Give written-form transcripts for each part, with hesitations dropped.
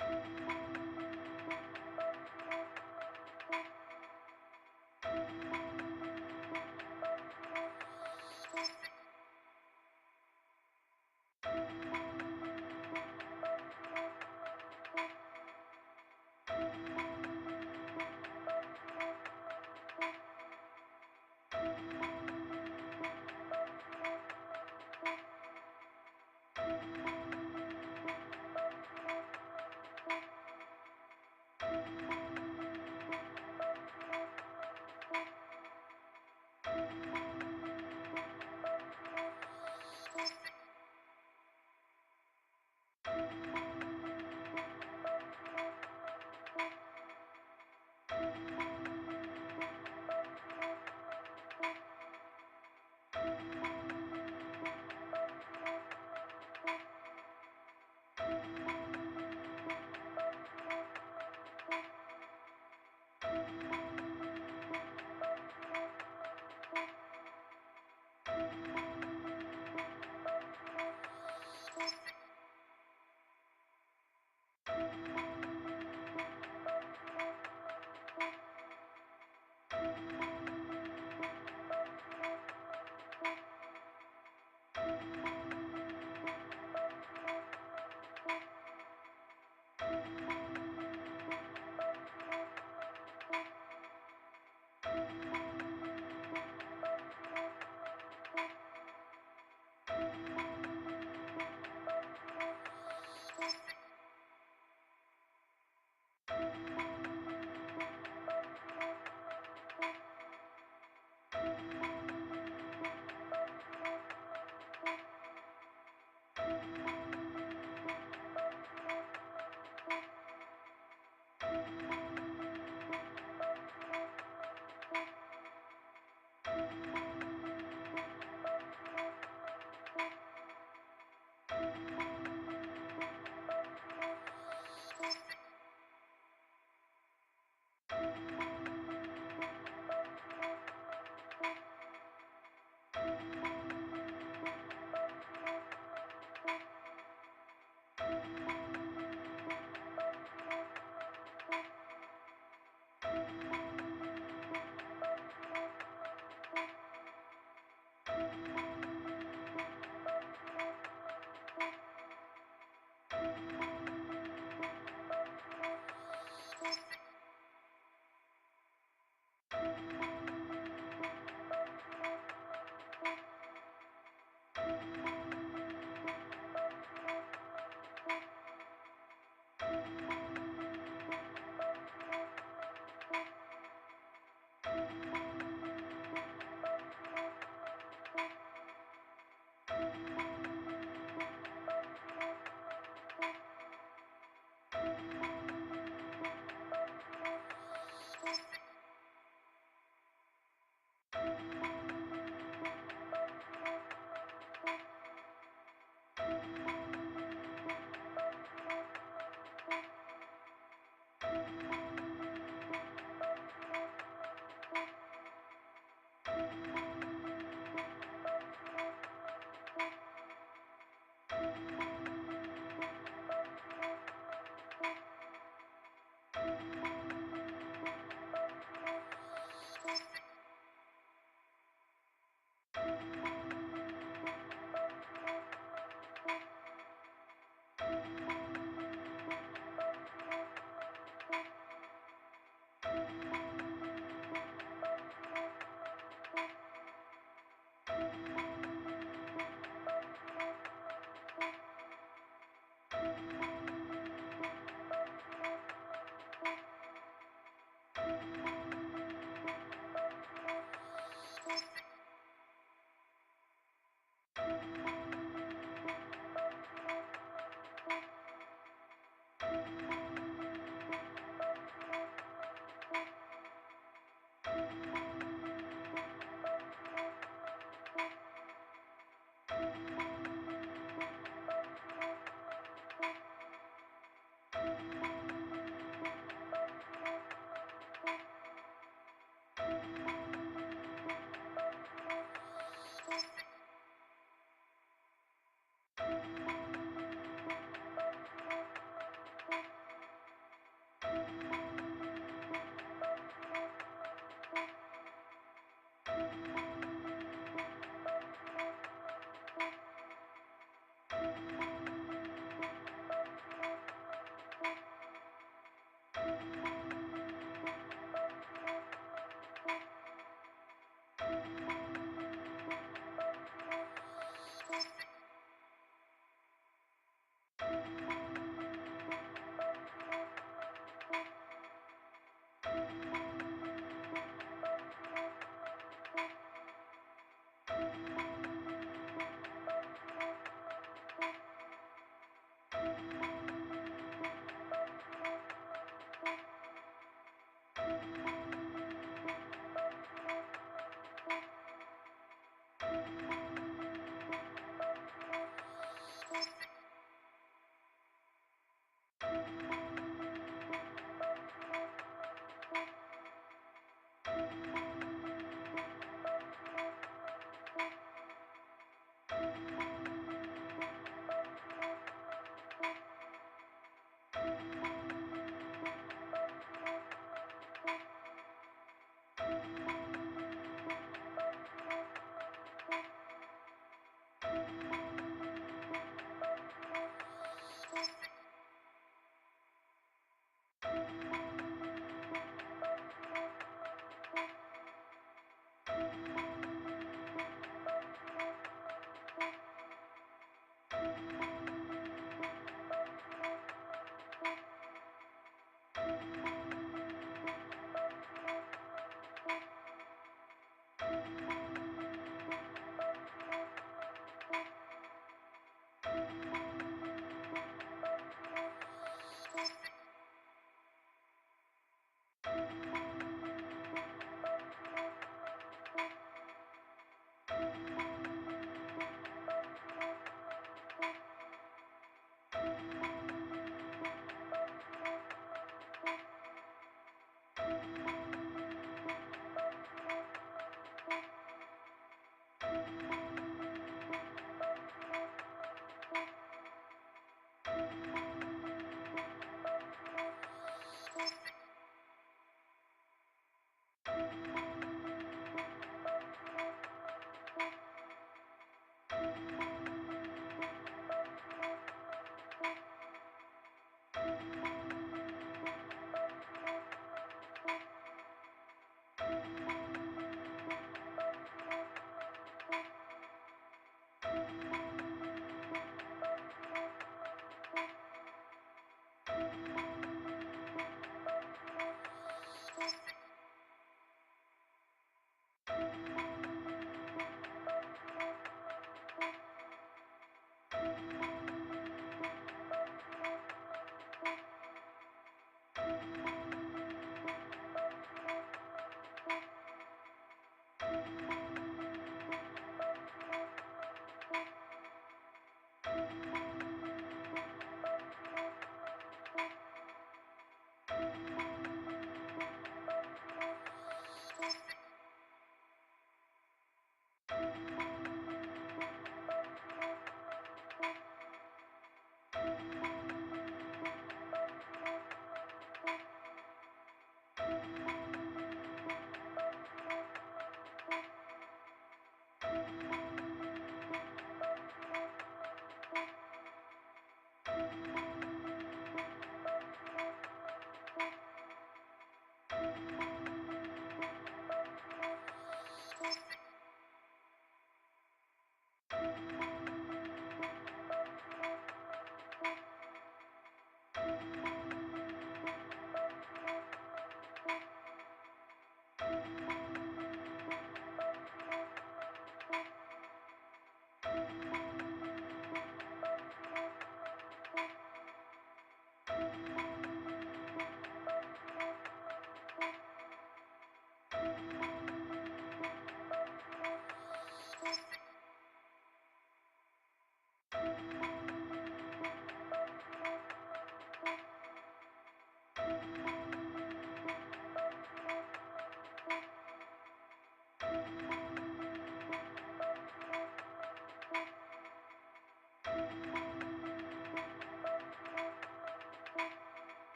you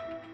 You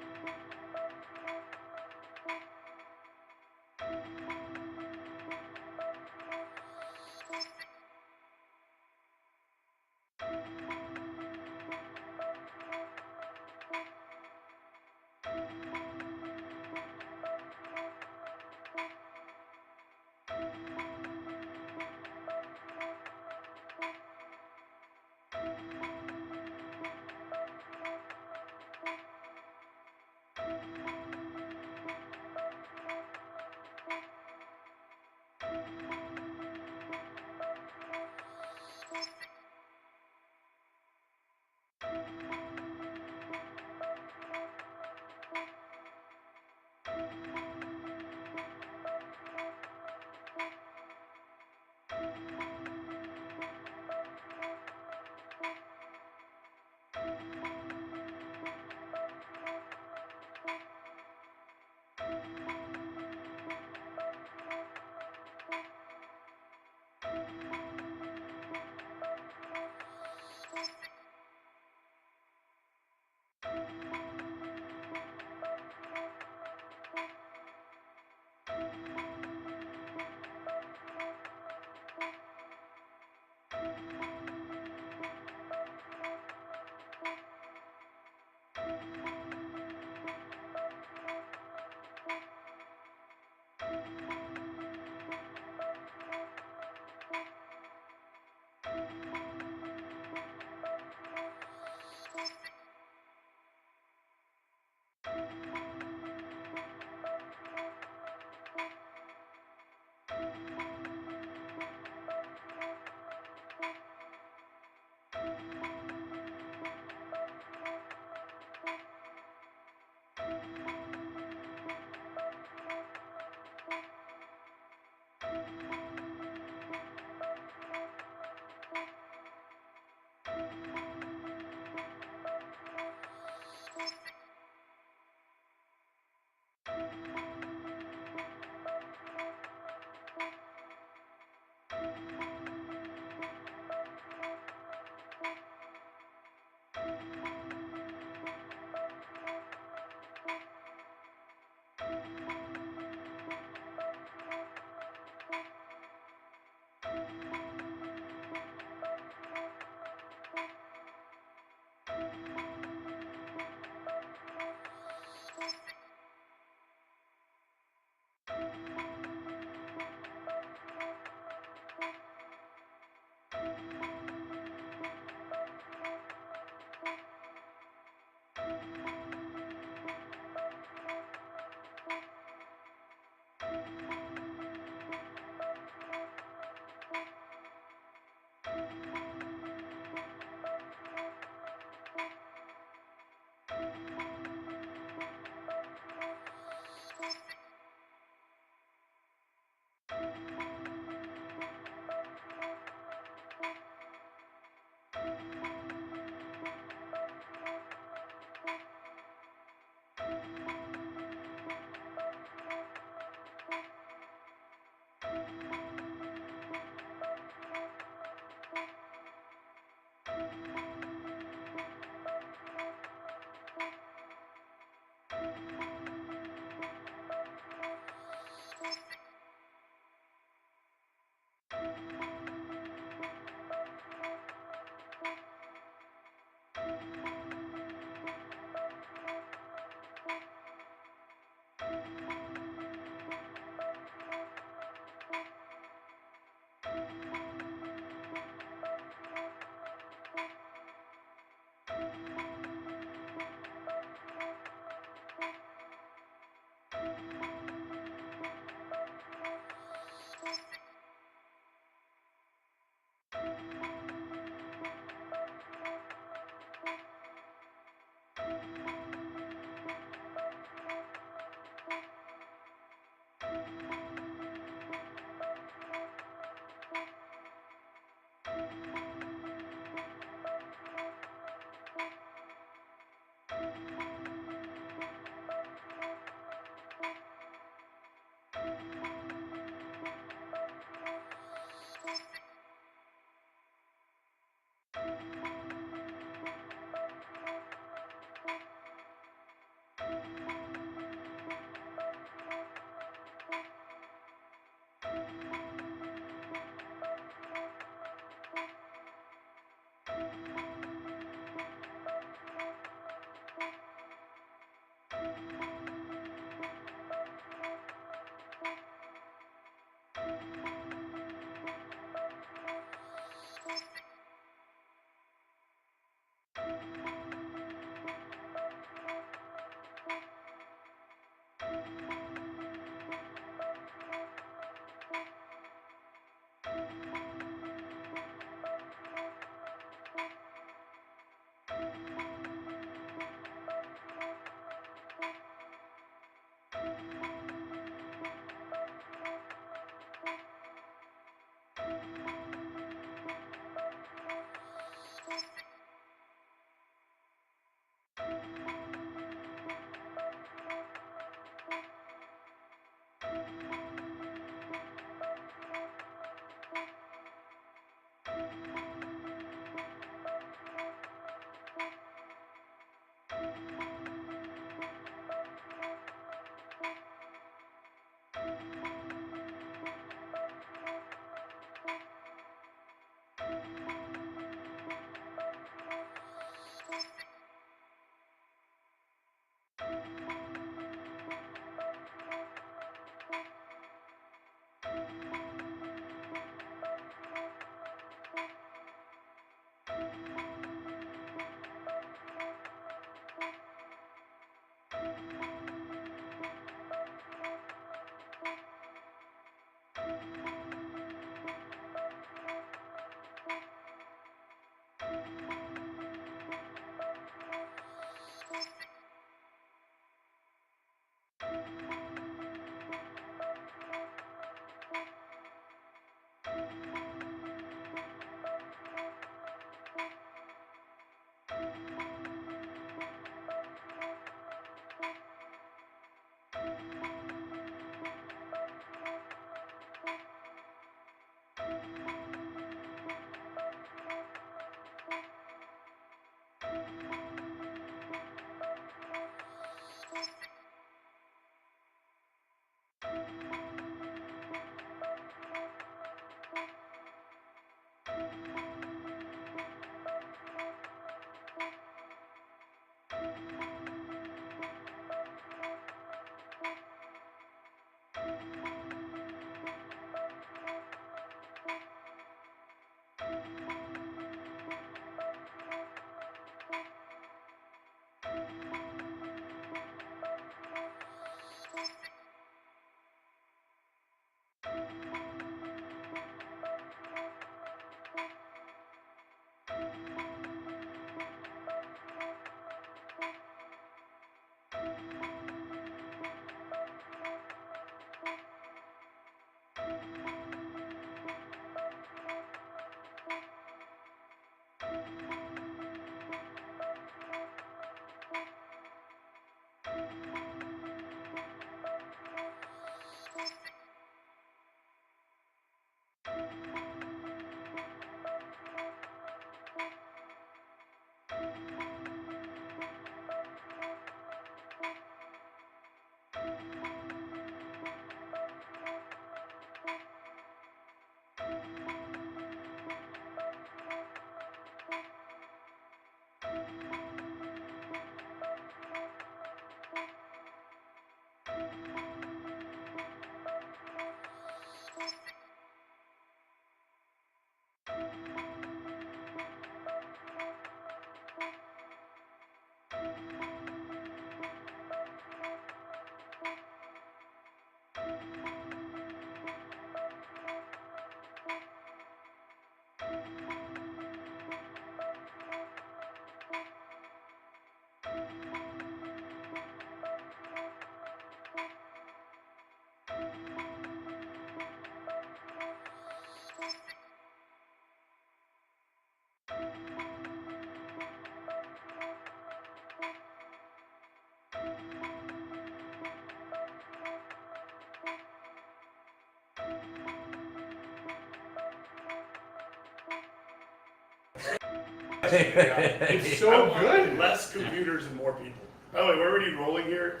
It's so good. Less computers and more people. By the way, we're already rolling here.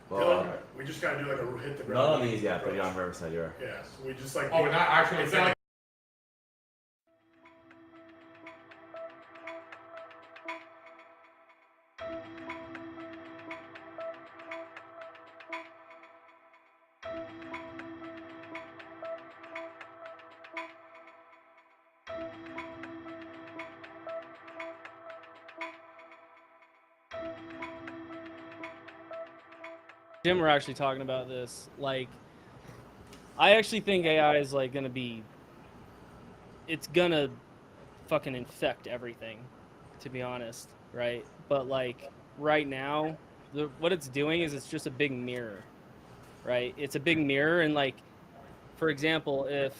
Dylan, we just gotta do like a hit the ground. Not on these yet, but you're on Riverside, you're. Yeah, so we just like. Oh, not actually. It's not like Jim, we're actually talking about this. Like, I actually think AI is like gonna be. It's gonna fucking infect everything, to be honest, right? But like right now, what it's doing is it's just a big mirror, right? It's a big mirror, and like, for example, if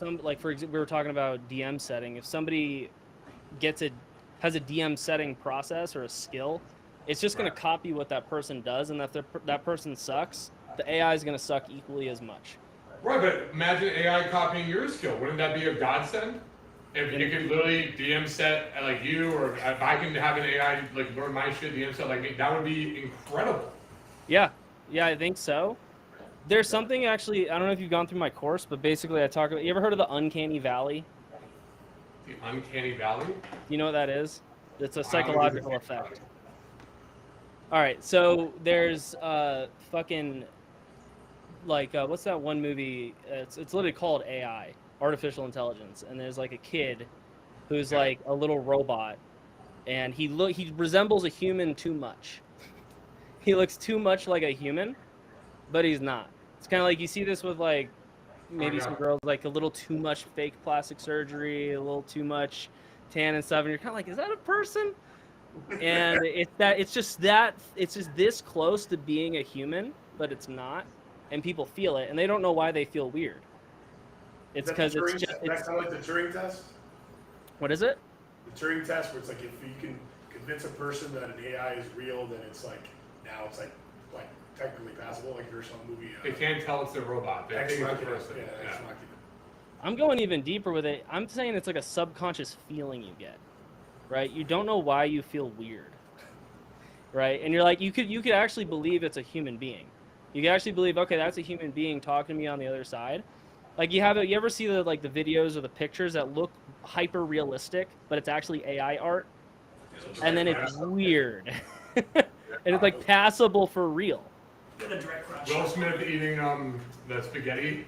we were talking about DM setting, if somebody has a DM setting process or a skill, it's just going to copy what that person does, and if that person sucks, the AI is going to suck equally as much. Right, but imagine AI copying your skill. Wouldn't that be a godsend? If you could literally DM set like you, or if I can have an AI like learn my shit, DM set like me, that would be incredible. Yeah, I think so. There's something actually, I don't know if you've gone through my course, but basically I talk about, you ever heard of the uncanny valley? The uncanny valley? Do you know what that is? It's a psychological effect. All right, so there's fucking like what's that one movie? It's literally called AI, artificial intelligence, and there's like a kid who's like a little robot, and he resembles a human too much. He looks too much like a human, but he's not. It's kind of like you see this with like maybe some girls, like a little too much fake plastic surgery, a little too much tan and stuff, and you're kind of like, is that a person? And it's just this close to being a human, but it's not, and people feel it, and they don't know why they feel weird. It's because it's that's kind of like the Turing test. What is it? The Turing test, where it's like if you can convince a person that an AI is real, then it's like now it's like technically passable. Like there's some movie. They can't tell it's a robot. They think it's a person. Yeah. I'm going even deeper with it. I'm saying it's like a subconscious feeling you get, right? You don't know why you feel weird, right? And you're like, you could actually believe it's a human being. You can actually believe, okay, that's a human being talking to me on the other side. Like you ever see the videos or the pictures that look hyper realistic, but it's actually AI art, and then it's weird, and it's like passable for real. Will Smith eating the spaghetti.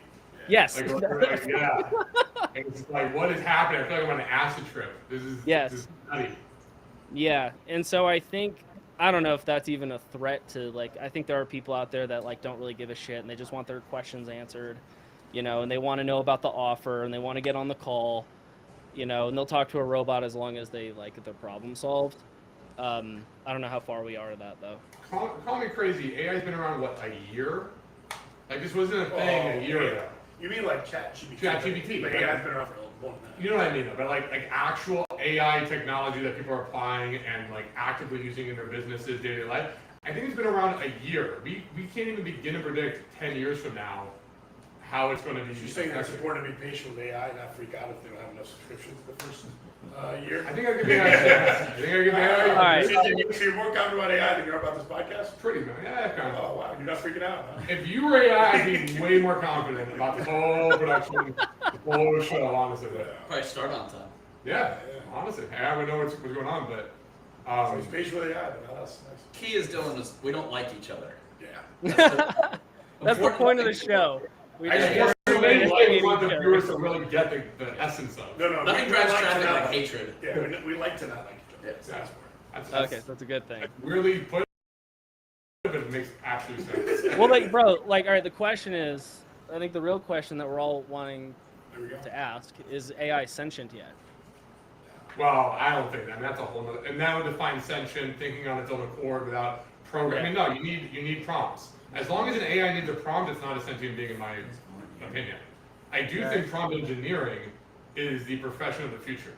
Yes. Like, yeah. It's like, what is happening? I feel like I'm on an acid trip. This is nutty. Yeah, and so I don't know if that's even a threat to, like, I think there are people out there that like don't really give a shit and they just want their questions answered, and they want to know about the offer and they want to get on the call, and they'll talk to a robot as long as they like get their problem solved. I don't know how far we are to that though. Call me crazy. AI's been around what, a year? Like this wasn't a thing a year ago. You mean like ChatGPT? ChatGPT. But AI's been around for a long time. You know what I mean though, but like actual AI technology that people are applying and like actively using in their businesses, day-to-day life. I think it's been around a year. We can't even begin to predict 10 years from now how it's going to be. You're saying it's important to be patient with AI and not freak out if they don't have enough subscriptions the first year? I think I give AI. All right. So you're more confident about AI than you are about this podcast? Pretty much. Yeah, kind of. Oh wow, you're not freaking out, huh? If you were AI, I'd be way more confident about the whole production, the whole show, honestly. Probably start on time. Yeah, honestly. I would know what's going on, but so he's patient with AI, but not us. Nice. Key is Dylan is we don't like each other. Yeah. That's the point of the show. We I just want the viewers to really get the essence of. No. Nothing drives traffic like hatred. Yeah, we like to not like each other. Yeah. That's okay, so that's a good thing. Really put it, but it makes absolute sense. Well, like, bro, like, all right, the question is, I think the real question that we're all wanting to ask is AI sentient yet? Well, I don't think that. I mean, that's a whole nother, and that would define sentient, thinking on its own accord without programming. No, you need prompts. As long as an AI needs a prompt, it's not a sentient being, in my opinion. I do think prompt engineering is the profession of the future.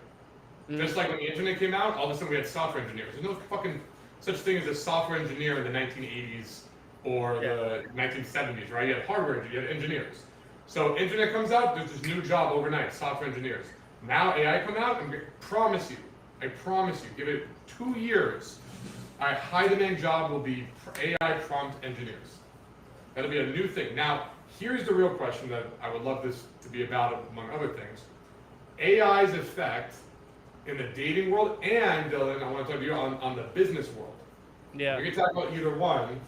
Just like when the internet came out, all of a sudden we had software engineers. There's no fucking such thing as a software engineer in the 1980s or the 1970s, right? You had hardware engineers, you had engineers. So internet comes out, there's this new job overnight, software engineers. Now AI come out, and I promise you, I promise you, give it 2 years, a high demand job will be AI prompt engineers. That'll be a new thing. Now, here's the real question that I would love this to be about, among other things. AI's effect in the dating world, and Dylan, I want to talk to you on the business world. Yeah. We can talk about either one.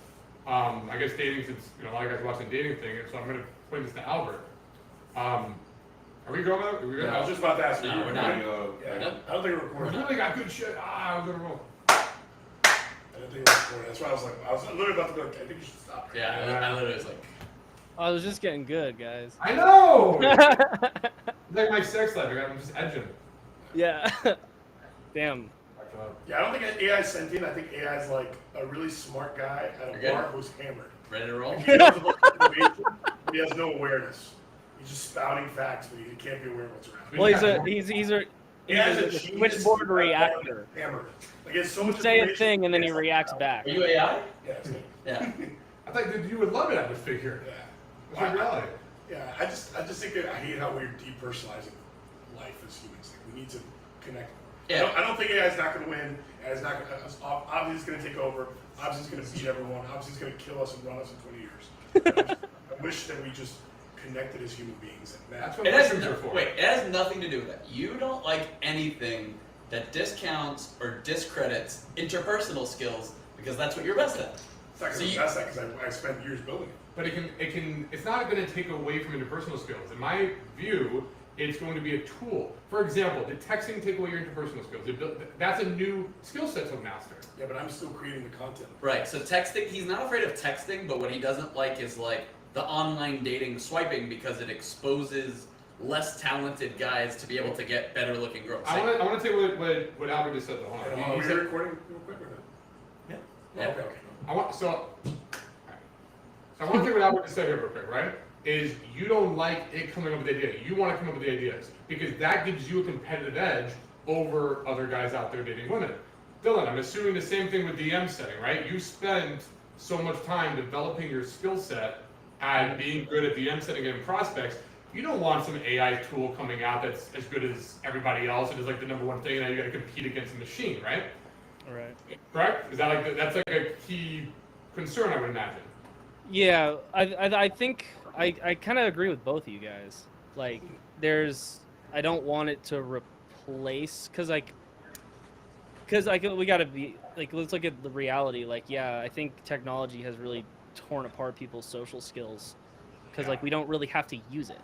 I guess dating, since a lot of guys are watching the dating thing, so I'm going to point this to Albert. Are we going about? Are we I was just about to ask you. No, we're not. Yeah, I don't think we're We recording. really got good shit. I'm going to roll. I didn't think we're recording. That's why I was like, I was literally about to go. I think you should stop. Yeah, I literally was like, I was just getting good, guys. I know! It's like my sex life. I'm just edging. Yeah. Damn. Yeah, I don't think AI is sentient. I think AI is like a really smart guy at a You're good? bar who's hammered. ready to roll? He knows about information, but he has no awareness. He's just spouting facts, but he can't be aware of what's around. Well, he's a AI is a genius switchboard at reactor. Hammered. Like, he has so much Say a information, thing and then he it's like, reacts oh, back. Are you AI? Yeah, it's me. Yeah. I thought that you would love it, I would figure. Yeah. It's like reality. Yeah, I just think that I hate how we're depersonalizing life as humans. Like, we need to connect. Yeah. I don't think AI is not going to win. AI is not going to. Obviously, it's going to take over. Obviously, it's going to beat everyone. Obviously, it's going to kill us and run us in 20 years. I wish that we just connected as human beings. And That's that's what It has mushrooms are for. wait. It has nothing to do with that. You don't like anything that discounts or discredits interpersonal skills because that's what you're best at. it's not So going to you- be that because I spent years building it. But it's not going to take away from interpersonal skills. In my view, it's going to be a tool. For example, did texting take away your interpersonal skills? That's a new skill set to master. Yeah, but I'm still creating the content. Right. So texting, he's not afraid of texting, but what he doesn't like is like the online dating swiping because it exposes less talented guys to be able to get better looking girls. I want to tell you what Albert just said. Though. Hold on. Are He we said- recording real quick or not? Yeah. Oh, okay, okay. I want to tell you what Albert just said here real quick, right? Is you don't like it coming up with the idea. You want to come up with the ideas because that gives you a competitive edge over other guys out there dating women. Dylan, I'm assuming the same thing with DM setting, right? You spend so much time developing your skill set at being good at DM setting and prospects. You don't want some AI tool coming out that's as good as everybody else and is like the number one thing, and now you got to compete against a machine, right? All right. Correct? Is that like that's like a key concern, I would imagine. Yeah, I think I kind of agree with both of you guys. Like, I don't want it to replace, because we gotta be like, let's look at the reality. Like, yeah, I think technology has really torn apart people's social skills, because like we don't really have to use it.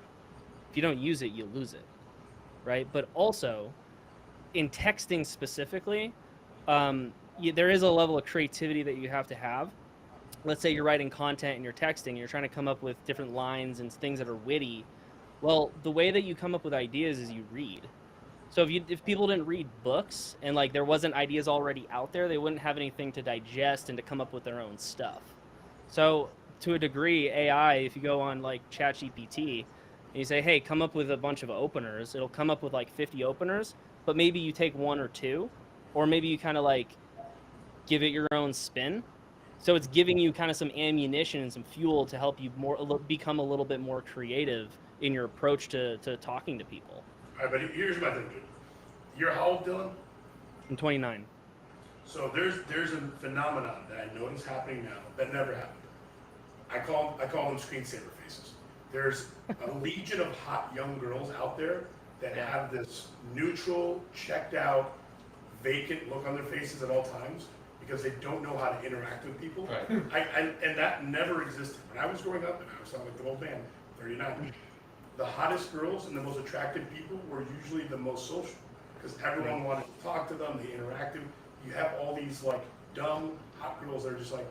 If you don't use it, you lose it, right? But also, in texting specifically, there is a level of creativity that you have to have. Let's say you're writing content and you're texting, you're trying to come up with different lines and things that are witty. Well, the way that you come up with ideas is you read. So if people didn't read books and like there wasn't ideas already out there, they wouldn't have anything to digest and to come up with their own stuff. So to a degree, AI, if you go on like ChatGPT and you say, hey, come up with a bunch of openers, it'll come up with like 50 openers, but maybe you take one or two, or maybe you kind of like give it your own spin. So it's giving you kind of some ammunition and some fuel to help you become a little bit more creative in your approach to talking to people. All right, but here's my thing, dude. You're how old, Dylan? I'm 29. So there's a phenomenon that I notice happening now that never happened. I call them screensaver faces. There's a legion of hot young girls out there that have this neutral, checked out, vacant look on their faces at all times because they don't know how to interact with people. Right. And that never existed. When I was growing up, and I was like the old man, 39, the hottest girls and the most attractive people were usually the most social because everyone wanted to talk to them, they interacted. You have all these like dumb hot girls that are just like,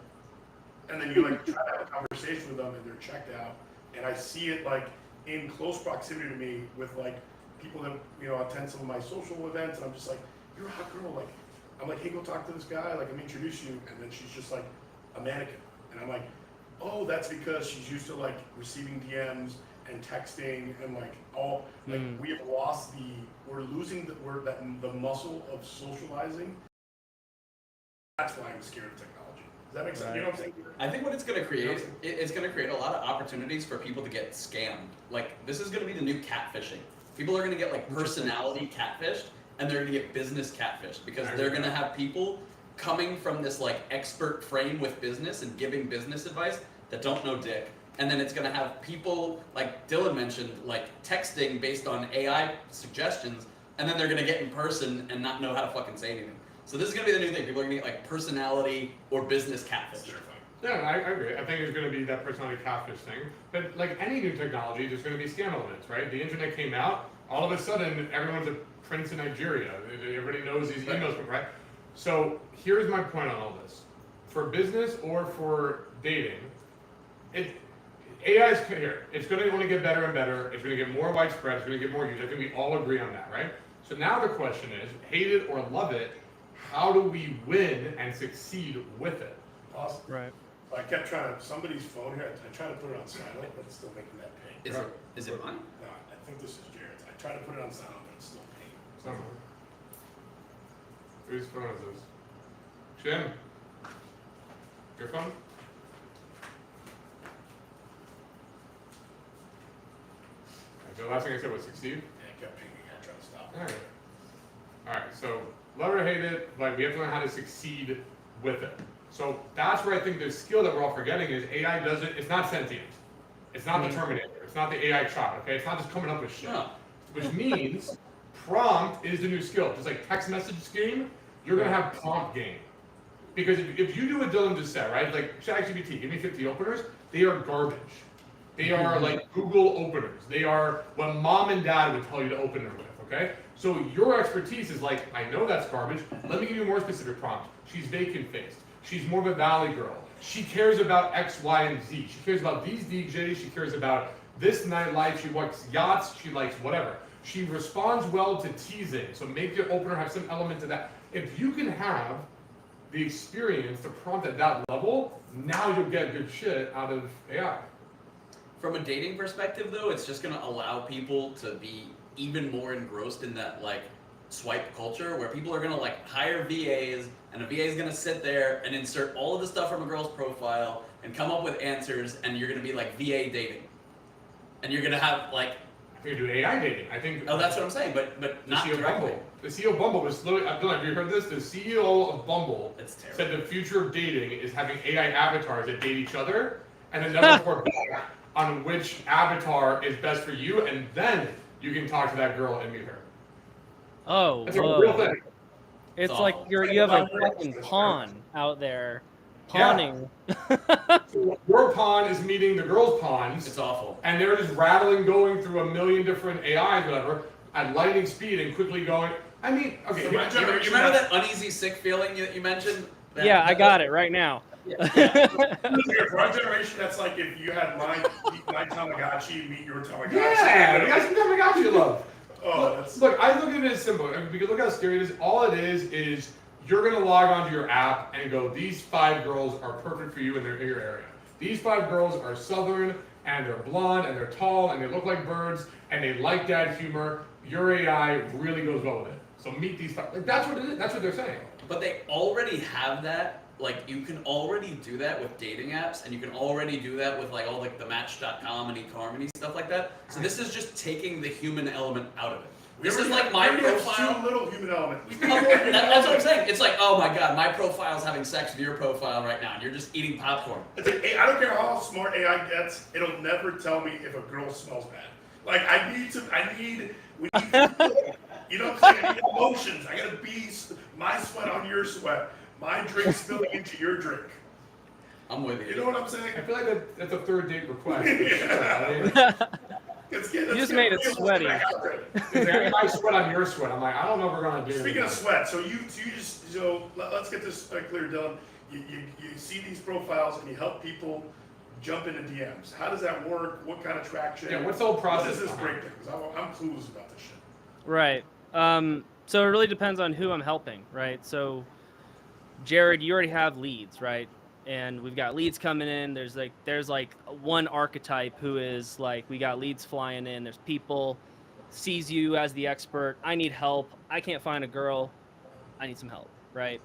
and then you like try to have a conversation with them and they're checked out. And I see it like in close proximity to me with like people that, attend some of my social events, and I'm just like, you're a hot girl. Like, I'm like, hey, go talk to this guy. Like, let me introduce you. And then she's just like a mannequin. And I'm like, oh, that's because she's used to like receiving DMs and texting and like all, like we have lost we're losing the muscle of socializing. That's why I'm scared of technology. Does that make sense? Right. You know what I'm saying? I think what it's going to create, it's going to create a lot of opportunities for people to get scammed. Like, this is going to be the new catfishing. People are going to get like personality catfished, and they're gonna get business catfished because they're gonna have people coming from this like expert frame with business and giving business advice that don't know dick. And then it's gonna have people, like Dylan mentioned, like texting based on AI suggestions, and then they're gonna get in person and not know how to fucking say anything. So this is gonna be the new thing. People are gonna get like personality or business catfish. Yeah, I agree. I think there's going to be that personality catfish thing. But like any new technology, there's going to be scam elements, right? The internet came out, all of a sudden, everyone's a prince in Nigeria. Everybody knows these emails, right? So here's my point on all this. For business or for dating, AI is here. It's going to only get better and better. It's going to get more widespread. It's going to get more used. I think we all agree on that, right? So now the question is, hate it or love it, how do we win and succeed with it? Awesome. Right. I kept trying to, somebody's phone here, I tried to put it on silent, but it's still making that ping. Is it mine? No, I think this is Jared's. I tried to put it on silent, but it's still ping. Someone. Whose phone is this? Jim? Your phone? Okay, the last thing I said was succeed. Yeah, it kept pinging. I tried to stop it. Alright. Alright, so love or hate it, like we have to learn how to succeed with it. So that's where I think the skill that we're all forgetting is AI doesn't, it's not sentient. It's not the Terminator. It's not the AI child, okay? It's not just coming up with shit. No. Which means prompt is the new skill. Just like text message game, you're gonna have prompt game. Because if you do what Dylan just said, right? Like ChatGPT, give me 50 openers, they are garbage. They are like Google openers. They are what mom and dad would tell you to open it with, okay? So your expertise is like, I know that's garbage. Let me give you a more specific prompt. She's vacant-faced. She's more of a valley girl. She cares about X, Y, and Z. She cares about these DJs. She cares about this nightlife. She likes yachts. She likes whatever. She responds well to teasing. So make your opener have some element to that. If you can have the experience to prompt at that level, now you'll get good shit out of AI. From a dating perspective, though, it's just gonna allow people to be even more engrossed in that like swipe culture, where people are gonna like hire VAs, and a VA is gonna sit there and insert all of the stuff from a girl's profile and come up with answers, and you're gonna be like VA dating, and you're gonna have like. I think you're doing AI dating. I think. Oh, that's what I'm saying, but the not CEO of directly. Bumble. The CEO of Bumble was literally. I don't know if you heard this. The CEO of Bumble It's terrible. said the future of dating is having AI avatars that date each other, and then never report back on which avatar is best for you, and then you can talk to that girl and meet her. Oh, That's a real whoa. thing. It's Oh. like you have a fucking pawn out there, pawning. So your pawn is meeting the girl's pawns, It's awful. and they're just rattling, going through a million different AIs, whatever, at lightning speed and quickly going. I mean, okay, So here- my You generation remember has- that uneasy, sick feeling you mentioned? Yeah, I got it right now. For our generation, that's like if you had my Tamagotchi meet your Tamagotchi. yeah, you guys can tell me got you love. Oh, that's. Look, I look at it as simple. I mean, because look how scary it is. All it is you're gonna log onto your app and go, these 5 girls are perfect for you and they're in your area. These 5 girls are southern and they're blonde and they're tall and they look like birds and they like dad humor. Your AI really goes well with it. So meet these 5. Like, that's what it is. That's what they're saying. But they already have that. Like, you can already do that with dating apps, and you can already do that with like all like the Match.com and eCarmony stuff like that. So this is just taking the human element out of it. This is like my profile. Too little human element. That's what I'm saying. It's like, oh my god, my profile's having sex with your profile right now, and you're just eating popcorn. It's like, I don't care how smart AI gets, it'll never tell me if a girl smells bad. Like, we need, you know what I'm saying? I need emotions. I gotta be my sweat on your sweat, my drink spilling into your drink. I'm with You know what I'm saying? I feel like that's a 3rd date request. You just made it sweaty. It's like, I sweat on your sweat. I'm like, I don't know if we're gonna do it. Speaking of sweat, so let's get this clear, Dylan. You see these profiles and you help people jump into DMs. How does that work? What kind of traction? Yeah, what's the whole process What is this behind it? breakdown? Because I'm clueless about this shit. Right. So it really depends on who I'm helping, right? So, Jared, you already have leads, right? And we've got leads coming in. There's like one archetype who is like, we got leads flying in. There's people, sees you as the expert. I need help. I can't find a girl. I need some help, right?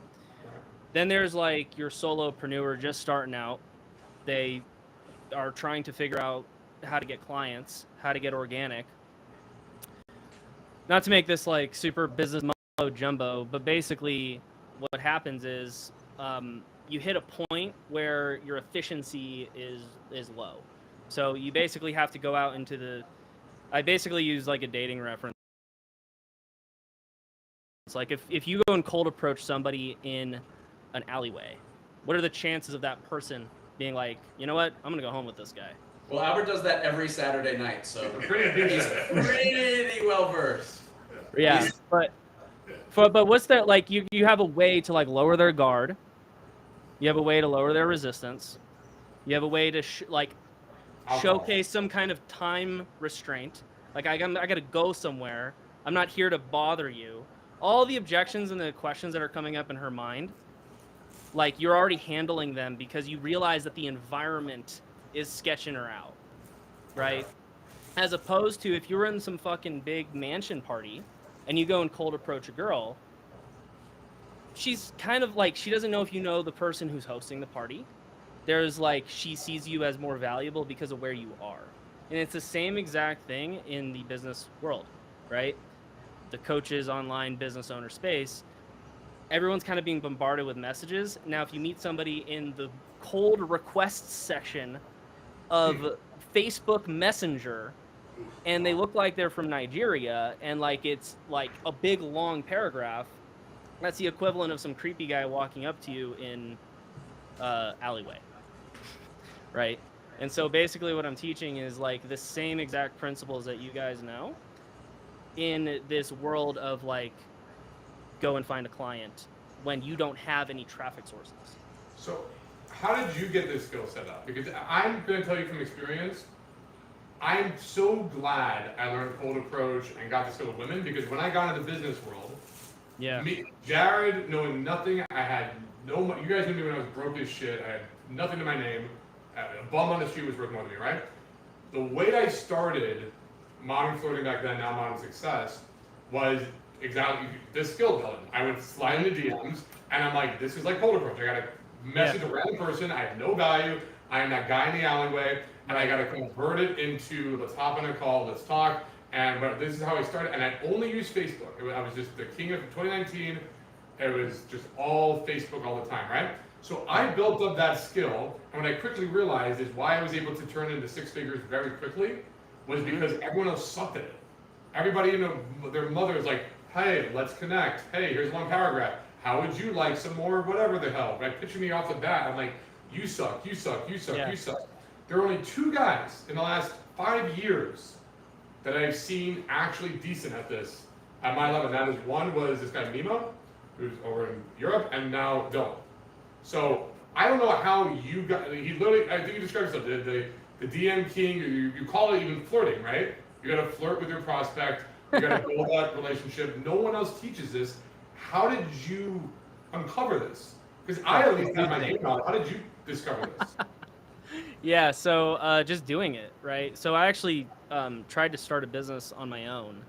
Then there's like your solopreneur just starting out. They are trying to figure out how to get clients, how to get organic. Not to make this like super business jumbo, but basically what happens is you hit a point where your efficiency is low. So you basically have to go out into the. I basically use like a dating reference. It's like if you go and cold approach somebody in an alleyway, what are the chances of that person being like, you know what, I'm gonna go home with this guy? Well, Albert does that every Saturday night, so Pretty he's decent. pretty well versed. Yeah, but what's that like? You have a way to like lower their guard. You have a way to lower their resistance. You have a way to showcase some kind of time restraint. Like I got to go somewhere. I'm not here to bother you. All the objections and the questions that are coming up in her mind, like you're already handling them because you realize that the environment is sketching her out, right? As opposed to if you were in some fucking big mansion party and you go and cold approach a girl, she's kind of like, she doesn't know if you know the person who's hosting the party. There's like, she sees you as more valuable because of where you are. And it's the same exact thing in the business world, right? The coaches, online business owner space, everyone's kind of being bombarded with messages. Now, if you meet somebody in the cold requests section of Facebook Messenger and they look like they're from Nigeria and like it's like a big long paragraph, that's the equivalent of some creepy guy walking up to you in alleyway, right? And so basically what I'm teaching is like the same exact principles that you guys know in this world of like go and find a client when you don't have any traffic sources. So how did you get this skill set up? Because I'm going to tell you from experience, I'm so glad I learned cold approach and got the skill of women, because when I got into the business world, Jared knowing nothing, I had no money. You guys knew me when I was broke as shit. I had nothing to my name. A bum on the street was worth more than me, right? The way I started Modern Flirting back then, now Modern Success, was exactly this skill building. I would slide into DMs, and I'm like, this is like cold approach. I got to message a random person. I have no value. I am that guy in the alleyway, and I got to convert it into let's hop on a call, let's talk. But this is how I started, and I only used Facebook. I was just the king of 2019. It was just all Facebook all the time, right? So I built up that skill, and what I quickly realized is why I was able to turn into six figures very quickly was because everyone else sucked at it. Everybody, their mother was like, hey, let's connect. Hey, here's one paragraph. How would you like some more whatever the hell? Right? Pitching me off the bat, I'm like, you suck, you suck, you suck, you suck. There are only two guys in the last 5 years that I've seen actually decent at this at my level. And that is one was this guy Nemo, who's over in Europe, and now Dylan. So I don't know how you got. He literally, I think you described yourself, the DM king. You call it even flirting, right? You got to flirt with your prospect. You got to build that relationship. No one else teaches this. How did you uncover this? Because I at least have my name on it. How did you discover this? Yeah, so just doing it, right? So I actually tried to start a business on my own,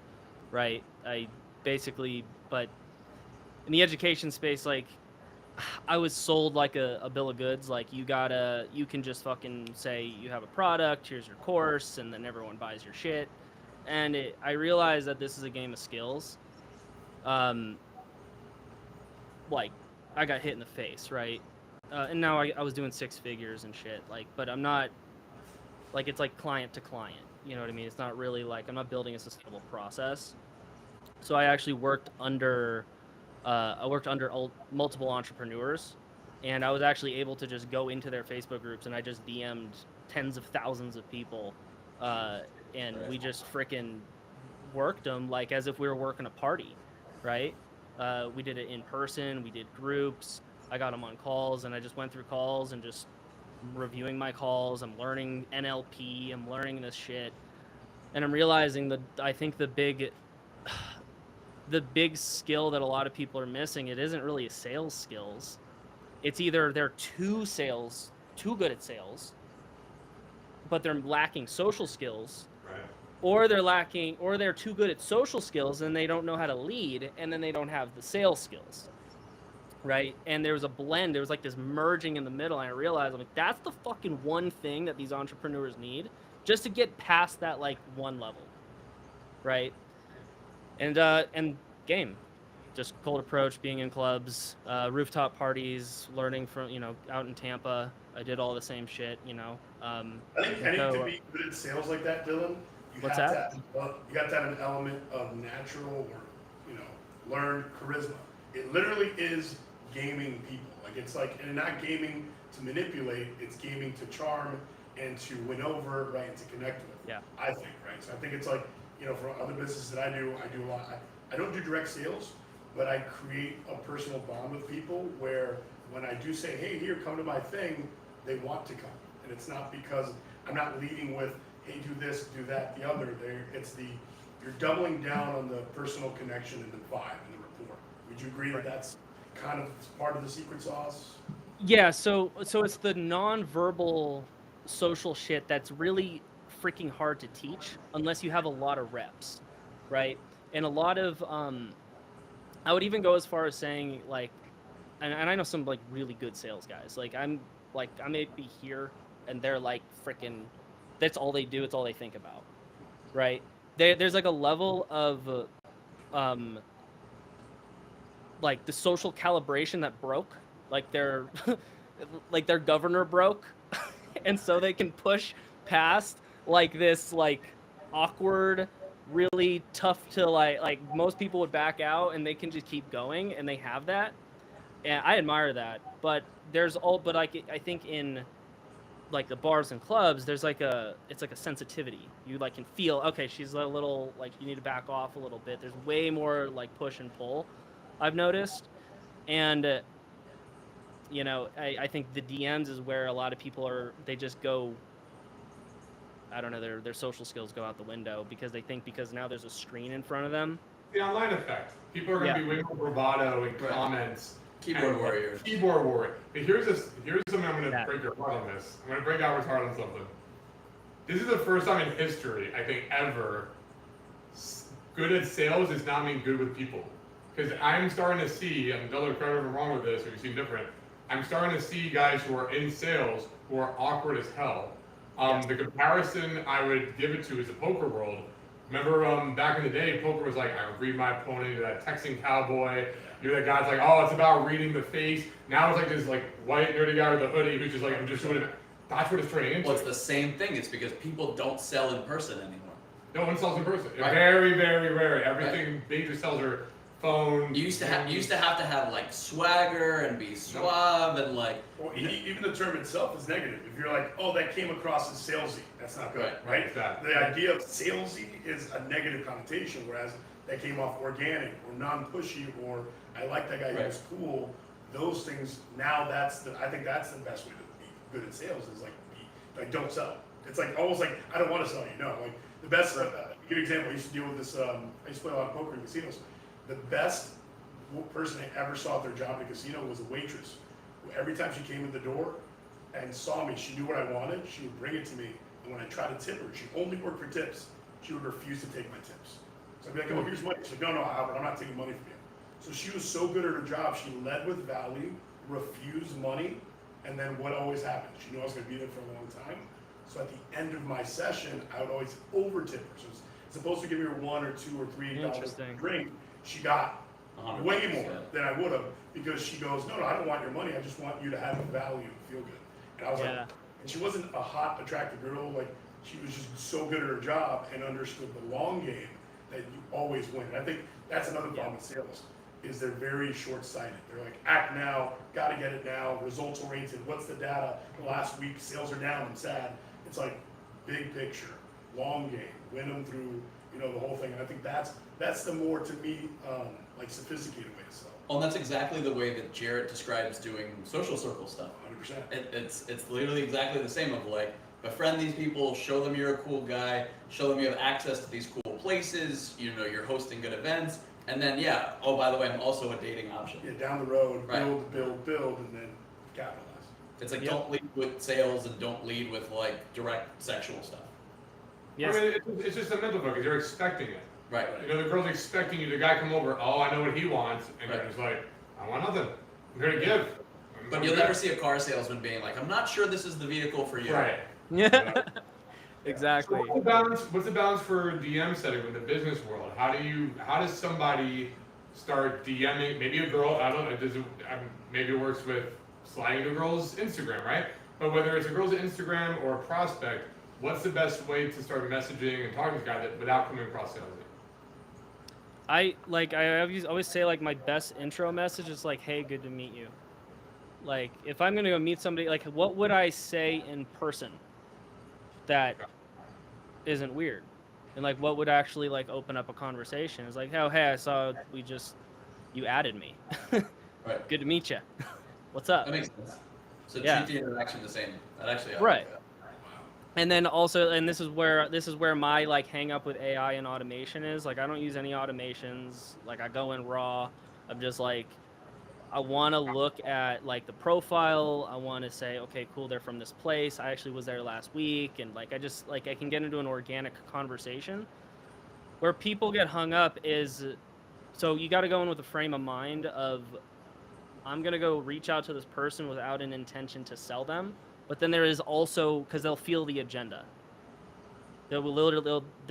right? I basically, but in the education space, like, I was sold like a bill of goods. Like, you can just fucking say you have a product, here's your course, and then everyone buys your shit. And I realized that this is a game of skills. Like, I got hit in the face, right? And now I was doing six figures and shit. Like, but I'm not, like, it's like client to client. You know what I mean? It's not really like, I'm not building a sustainable process. So I actually worked under multiple entrepreneurs, and I was actually able to just go into their Facebook groups and I just DM'd tens of thousands of people, and we just frickin' worked them like as if we were working a party, right? We did it in person, we did groups, I got them on calls, and I just went through calls and just reviewing my calls. I'm learning NLP, I'm learning this shit, and I'm realizing that I think the big skill that a lot of people are missing, it isn't really a sales skills. It's either they're too good at sales, but they're lacking social skills, Right. or they're too good at social skills and they don't know how to lead, and then they don't have the sales skills, right? And there was a blend, there was like this merging in the middle, and I realized, I'm like, that's the fucking one thing that these entrepreneurs need just to get past that like one level, right? And game. just cold approach, being in clubs, rooftop parties, learning from, out in Tampa. I did all the same shit, I think to be good at sales like that, Dylan, What's you that? have to have an element of natural or, learned charisma. It literally is gaming people. And not gaming to manipulate, it's gaming to charm and to win over, right, and to connect with. Yeah. I think, right? So I think it's like, for other businesses that I do a lot. I don't do direct sales, but I create a personal bond with people where when I do say, hey, here, come to my thing, they want to come. And it's not because I'm not leading with, hey, do this, do that, the other. You're doubling down on the personal connection and the vibe and the rapport. Would you agree that that's kind of part of the secret sauce? Yeah, so it's the nonverbal social shit that's really freaking hard to teach unless you have a lot of reps, right? And a lot of I would even go as far as saying and I know some really good sales guys. I may be here and they're freaking, that's all they do, it's all they think about, right? There's a level of the social calibration that broke, their their governor broke, and so they can push past this awkward, really tough to most people would back out, and they can just keep going, and they have that, and I admire that. But I think in the bars and clubs, there's it's a sensitivity. You can feel, okay, she's a little you need to back off a little bit. There's way more push and pull, I've noticed. And I think the DMs is where a lot of people they just go, I don't know, their social skills go out the window because they think because now there's a screen in front of them. The online effect. People are going to be way more bravado in comments. Keyboard warriors. Keyboard warrior. But here's something I'm going to break your heart on this. I'm going to break Albert's heart on something. This is the first time in history, I think, ever, good at sales does not mean good with people. Because I'm starting to see, and don't look correct if I'm wrong with this, or you seem different, I'm starting to see guys who are in sales who are awkward as hell. The comparison I would give it to is the poker world. Remember back in the day, poker was I read my opponent, you're that Texan cowboy, you're that guy's it's about reading the face. Now it's this white nerdy guy with a hoodie who's just I'm just doing it. That's what it's turning into. Well, it's the same thing. It's because people don't sell in person anymore. No one sells in person. Right. Very, very rare. Everything major sells are phone. You used to have to have swagger and be suave and Well, even the term itself is negative. If you're oh, that came across as salesy, that's not good, right? Exactly. The idea of salesy is a negative connotation, whereas that came off organic or non-pushy or I like that guy who's cool. Those things now I think that's the best way to be good at sales is don't sell. It's almost I don't want to sell you. No, the best good example. I used to deal with this. I used to play a lot of poker in casinos. The best person I ever saw at their job in a casino was a waitress. Every time she came in the door and saw me, she knew what I wanted. She would bring it to me, and when I tried to tip her, she only worked for tips. She would refuse to take my tips. So I'd be oh, here's money. She's like, no, Albert, I'm not taking money from you. So she was so good at her job. She led with value, refused money, and then what always happened? She knew I was going to be there for a long time. So at the end of my session, I would always over tip her. So as opposed to giving her $1 or $2 or $3 drink, she got way more than I would have because she goes, no, I don't want your money. I just want you to have the value and feel good. And I was and she wasn't a hot, attractive girl. She was just so good at her job and understood the long game that you always win. And I think that's another problem with sales is they're very short-sighted. They're act now, got to get it now, results oriented. What's the data? The last week, sales are down. I'm sad. It's big picture, long game, win them through, the whole thing. And I think that's the more, to me, sophisticated way to sell. Well, that's exactly the way that Jarrett describes doing social circle stuff. 100%. It's literally exactly the same of befriend these people, show them you're a cool guy, show them you have access to these cool places, you're hosting good events, and then oh, by the way, I'm also a dating option. Yeah, down the road, build, and then capitalize. It's don't lead with sales and don't lead with direct sexual stuff. Yes. I mean, it's just a mental book because you're expecting it. Right. The girl's expecting you. The guy come over. Oh, I know what he wants, and you're just I want nothing. I'm here to give. But you'll never see a car salesman being I'm not sure this is the vehicle for you. Right. Yeah. Exactly. So what's the balance for DM setting in the business world? How does somebody start DMing, maybe a girl, I don't know, maybe it works with sliding to a girl's Instagram, right? But whether it's a girl's Instagram or a prospect, what's the best way to start messaging and talking to guys without coming across salesy? I always say like my best intro message is like, hey, good to meet you. Like if I'm gonna go meet somebody, like what would I say in person that isn't weird? And like what would actually like open up a conversation? It's like, oh hey, I saw you added me. Right. Good to meet you. What's up? That makes sense. So Yeah. treat the interaction the same. That actually, I Right. like that. And then also, and this is where my like hang up with AI and automation is. Like I don't use any automations. Like I go in raw. I'm just like, I want to look at like the profile. I want to say, okay, cool, they're from this place. I actually was there last week, and like I can get into an organic conversation. Where people get hung up is, so you got to go in with a frame of mind of, I'm gonna go reach out to this person without an intention to sell them. But then there is also, because they'll feel the agenda. They'll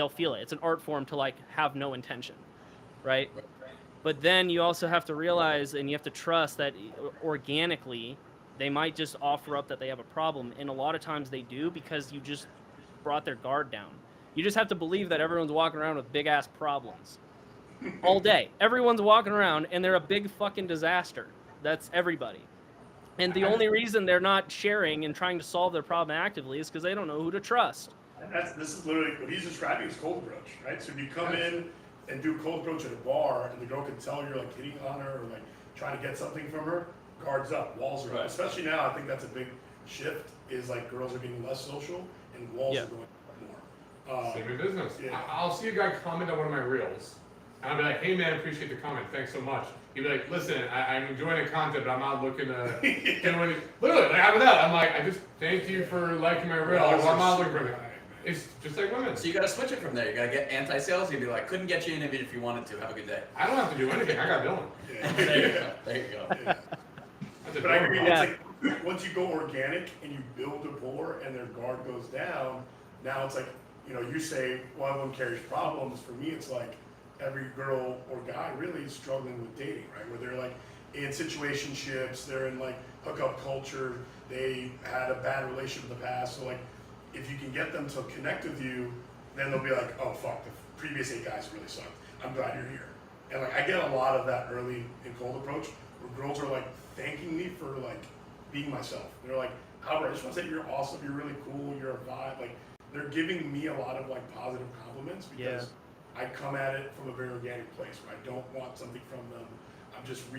feel it. It's an art form to like have no intention, right? But then you also have to realize and you have to trust that organically they might just offer up that they have a problem, and a lot of times they do because you just brought their guard down. You just have to believe that everyone's walking around with big ass problems all day. Everyone's walking around and they're a big fucking disaster. That's everybody. And the only reason they're not sharing and trying to solve their problem actively is because they don't know who to trust. And this is literally what he's describing is cold approach, right? So if you come in and do cold approach at a bar and the girl can tell you're like hitting on her or like trying to get something from her, guards up, walls are up. Right. Especially now, I think that's a big shift is like girls are getting less social and walls are going up more. Same in business. Yeah. I'll see a guy comment on one of my reels, and I'll be like, hey man, appreciate the comment, thanks so much. He'd be like, listen, I'm enjoying the content, but I'm not looking to do anything. Literally, like, how about that? I'm like, I just thank you for liking my reel. Like, well, I'm not looking for it. It's just like women. So you gotta switch it from there. You gotta get anti-sales. You'd be like, couldn't get you in if you wanted to. Have a good day. I don't have to do anything. I got Dylan. There you go. There you go. Yeah. That's a But I agree, Dylan. it's like once you go organic and you build rapport and their guard goes down, now it's like, you say one of them carries problems. For me, it's like every girl or guy really is struggling with dating, right? Where they're like in situationships, they're in like hookup culture, they had a bad relationship in the past. So like, if you can get them to connect with you, then they'll be like, oh fuck, the previous 8 guys really sucked. I'm glad you're here. And like, I get a lot of that early in cold approach where girls are like thanking me for like being myself. They're like, Albert, I just want to say you're awesome, you're really cool, you're a vibe. Like, they're giving me a lot of like positive compliments because I come at it from a very organic place where I don't want something from them. I'm just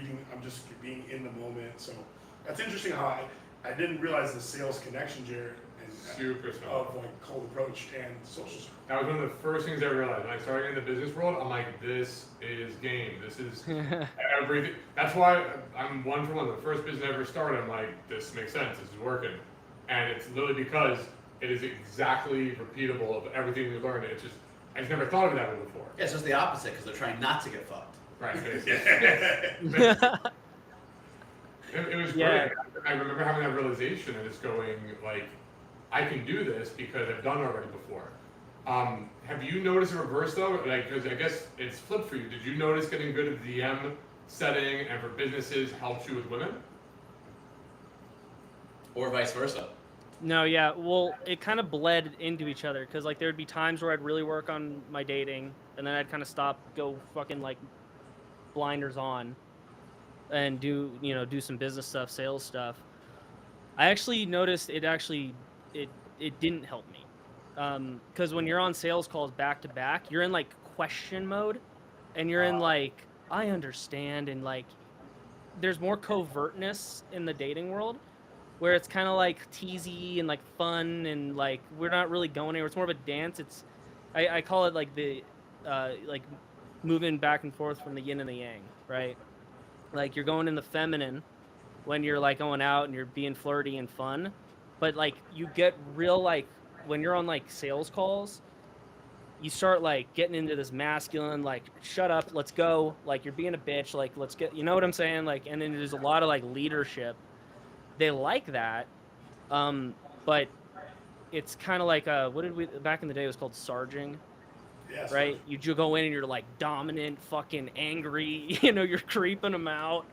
being in the moment. So that's interesting how I didn't realize the sales connection, Jared, and Super smart. of like cold approach and social circle. That was one of the first things I realized when I started in the business world. I'm like, this is game. This is everything. That's why I'm one for one. The first business I ever started, I'm like, this makes sense. This is working. And it's literally because it is exactly repeatable of everything we learned. It's just, I just never thought of it that way before. Yeah, it's just the opposite because they're trying not to get fucked. Right. It was Yeah. great. I remember having that realization and just going like, I can do this because I've done it already before. Have you noticed a reverse though? Like, because I guess it's flipped for you. Did you notice getting good at the DM setting and for businesses helps you with women? Or vice versa. No, yeah. Well, it kind of bled into each other because like there'd be times where I'd really work on my dating, and then I'd kind of stop, go fucking like blinders on, and do some business stuff, sales stuff. I actually noticed it didn't help me, because when you're on sales calls back to back, you're in like question mode, and you're in like I understand, and like there's more covertness in the dating world, where it's kind of like teasy and like fun and like we're not really going anywhere. It's more of a dance. I call it like the like moving back and forth from the yin and the yang, right? Like you're going in the feminine when you're like going out and you're being flirty and fun, but like you get real like when you're on like sales calls, you start like getting into this masculine like shut up, let's go, like you're being a bitch, like let's get, you know what I'm saying, like, and then there's a lot of like leadership. They like that, but it's kind of like what did we back in the day? It was called sarging, Yes. right? You just go in and you're like dominant, fucking angry. You know, you're creeping them out.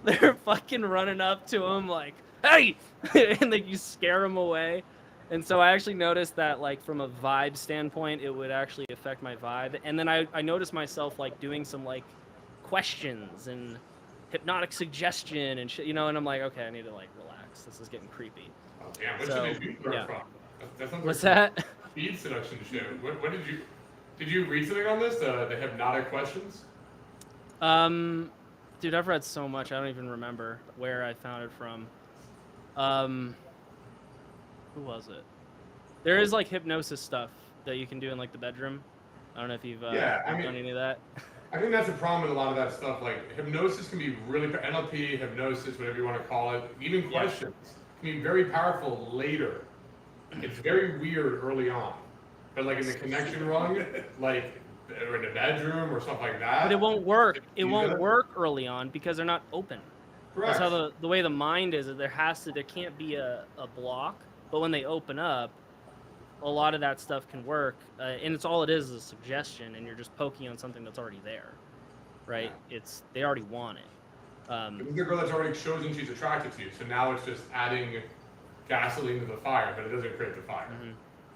They're fucking running up to him like, "Hey!" and then you scare them away. And so I actually noticed that, like, from a vibe standpoint, it would actually affect my vibe. And then I noticed myself like doing some like questions and hypnotic suggestion and shit, you know. And I'm like, okay, I need to like relax. This is getting creepy. Oh, damn, what So, should they do yeah. from? That sounds What's like that? speed seduction shit. What did you read something on this? The hypnotic questions? Dude, I've read so much, I don't even remember where I found it from. Who was it? There is like hypnosis stuff that you can do in like the bedroom. I don't know if you've Yeah, I mean- done any of that. I think that's a problem with a lot of that stuff. Like hypnosis can be really NLP, hypnosis, whatever you want to call it. Even Yeah. questions can be very powerful later. It's very weird early on, but like in the connection rung, like or in the bedroom or something like that. But it won't work. It You won't gotta- work early on because they're not open. Correct. That's how the way the mind is. There can't be a block. But when they open up, a lot of that stuff can work. And it's all it is a suggestion, and you're just poking on something that's already there, right? They already want it. It was the girl that's already chosen she's attracted to you, so now it's just adding gasoline to the fire, but it doesn't create the fire. Mhm.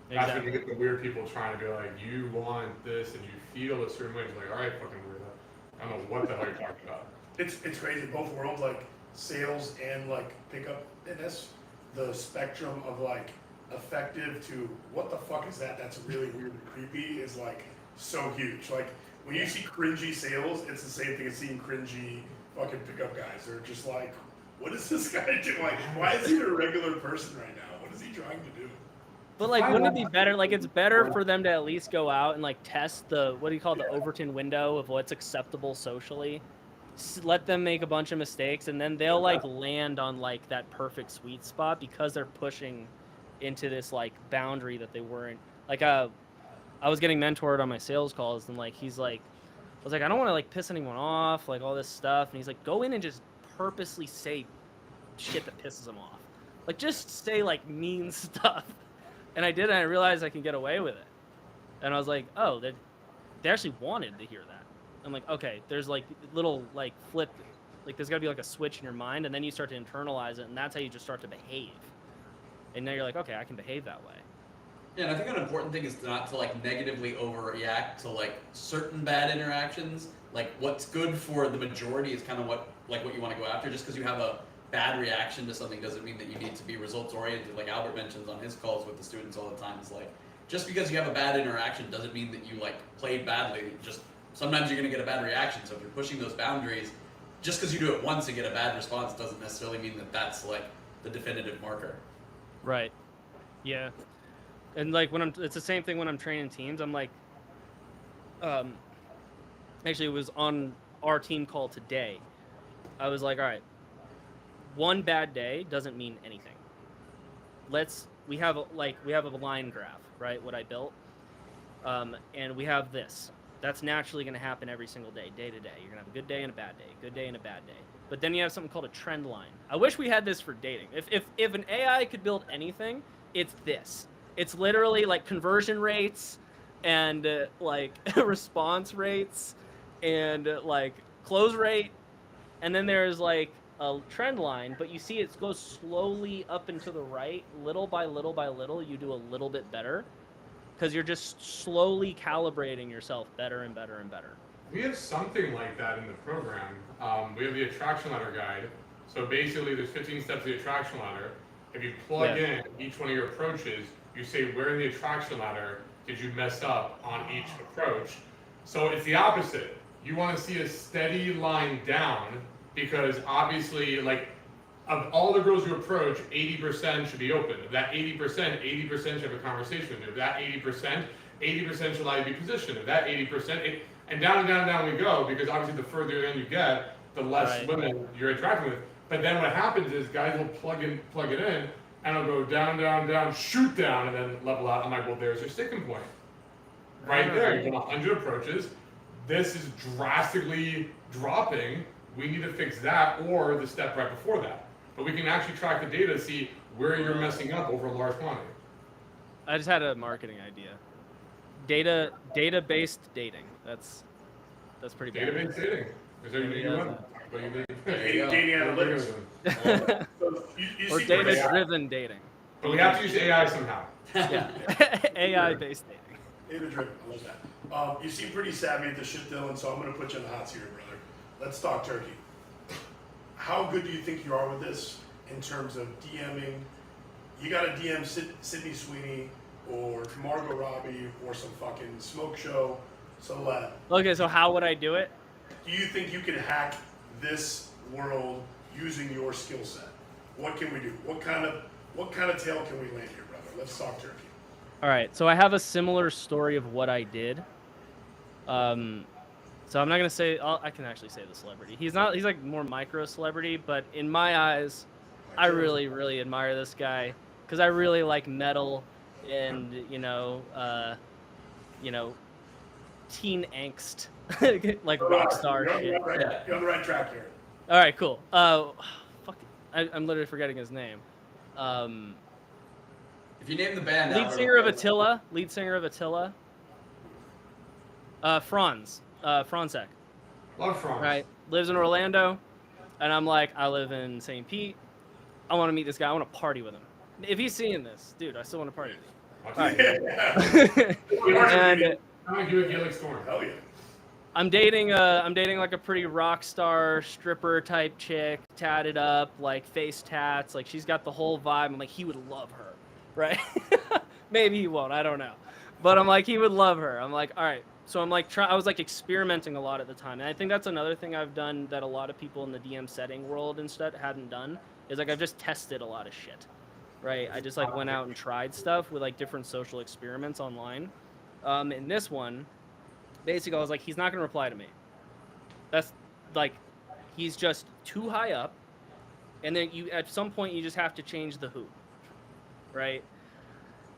That's when you get the weird people trying to be like, you want this and you feel a certain way. It's like, all right, fucking weirdo. I don't know what the hell you're talking about. It's crazy. Both worlds, like sales and like pickup, and that's the spectrum of like effective to what the fuck is that? That's really weird and creepy is like so huge. Like when you see cringy sales, it's the same thing as seeing cringy fucking pickup guys. They're just like, what is this guy doing? Like, why is he a regular person right now? What is he trying to do? But like, wouldn't it be better? Like, it's better for them to at least go out and like test the what do you call it, the Overton window of what's acceptable socially. Let them make a bunch of mistakes, and then they'll like land on like that perfect sweet spot because they're pushing into this like boundary that they weren't. Like, I was getting mentored on my sales calls, and like I was like, I don't want to like piss anyone off, like all this stuff, and he's like, go in and just purposely say shit that pisses them off, like just say like mean stuff. And I did, and I realized I can get away with it. And I was like, oh, they actually wanted to hear that. I'm like, okay, there's like little like flip, like there's gotta be like a switch in your mind, and then you start to internalize it, and that's how you just start to behave. And now you're like, okay, I can behave that way. Yeah, and I think an important thing is not to like negatively overreact to like certain bad interactions. Like what's good for the majority is kind of what you want to go after. Just because you have a bad reaction to something doesn't mean that you need to be results oriented. Like Albert mentions on his calls with the students all the time, is like just because you have a bad interaction doesn't mean that you like played badly. Just sometimes you're gonna get a bad reaction. So if you're pushing those boundaries, just because you do it once and get a bad response doesn't necessarily mean that that's like the definitive marker. Right. Yeah. And like it's the same thing when I'm training teams. I'm like, actually it was on our team call today. I was like, all right, one bad day doesn't mean anything. We have a line graph, right? What I built, and we have this. That's naturally going to happen every single day, day to day. You're gonna have a good day and a bad day, good day and a bad day. But then you have something called a trend line. I wish we had this for dating. If an AI could build anything, it's this. It's literally like conversion rates and like response rates and like close rate, and then there's like a trend line, but you see it goes slowly up and to the right, little by little by little. You do a little bit better because you're just slowly calibrating yourself better and better and better. We have something like that in the program. We have the attraction ladder guide. So basically there's 15 steps of the attraction ladder. If you plug in each one of your approaches, you say where in the attraction ladder did you mess up on each approach. So it's the opposite. You want to see a steady line down because obviously, like, of all the girls you approach, 80% should be open. Of that 80% should have a conversation with you. Of that 80% should allow you to be positioned. Of that 80%, and down and down and down we go, because obviously the further in you get, the less women you're interacting with. But then what happens is guys will plug it in, and it'll go down, down, down, shoot down, and then level out. I'm like, well, there's your sticking point. Right there, you've done 100 approaches. This is drastically dropping. We need to fix that or the step right before that. But we can actually track the data to see where you're messing up over a large quantity. I just had a marketing idea. Data-based dating. That's pretty bad. Database dating. Is there Nobody you does want? But you need. Data analytics. So you Or see pretty- data-driven dating. But we have to use AI somehow. Yeah, AI-based dating. Data-driven, I love that. You seem pretty savvy at this shit, Dylan, so I'm gonna put you in the hot seat here, brother. Let's talk turkey. How good do you think you are with this in terms of DMing? You gotta DM Sydney Sweeney or Margot Robbie or some fucking smoke show celeb. Okay, so how would I do it? Do you think you can hack this world using your skill set? What can we do? What kind of tail can we land here, brother? Let's talk turkey. All right, so I have a similar story of what I did. So I'm not gonna say. I can actually say the celebrity. He's not. He's like more micro celebrity, but in my eyes, I really admire this guy because I really like metal and teen angst, like rock star shit. You're on the right track here. All right, cool. Fuck, I'm literally forgetting his name. If you name the band, Lead singer of Attila. Franzek. Love Franz. Right, lives in Orlando, and I'm like, I live in St. Pete. I want to meet this guy. I want to party with him. If he's seeing this, dude, I still want to party with him. And I'm gonna give it Helix Storm. Hell yeah. I'm dating like a pretty rock star stripper type chick, tatted up, like face tats, like she's got the whole vibe. I'm like, he would love her, right? Maybe he won't, I don't know, but I'm like, he would love her. I'm like, all right. So I'm like, I was like experimenting a lot at the time, and I think that's another thing I've done that a lot of people in the DM setting world instead hadn't done is like I've just tested a lot of shit, right? I just like went out and tried stuff with like different social experiments online. In this one, basically I was like, he's not gonna reply to me. That's like, he's just too high up, and then you at some point you just have to change the who, right?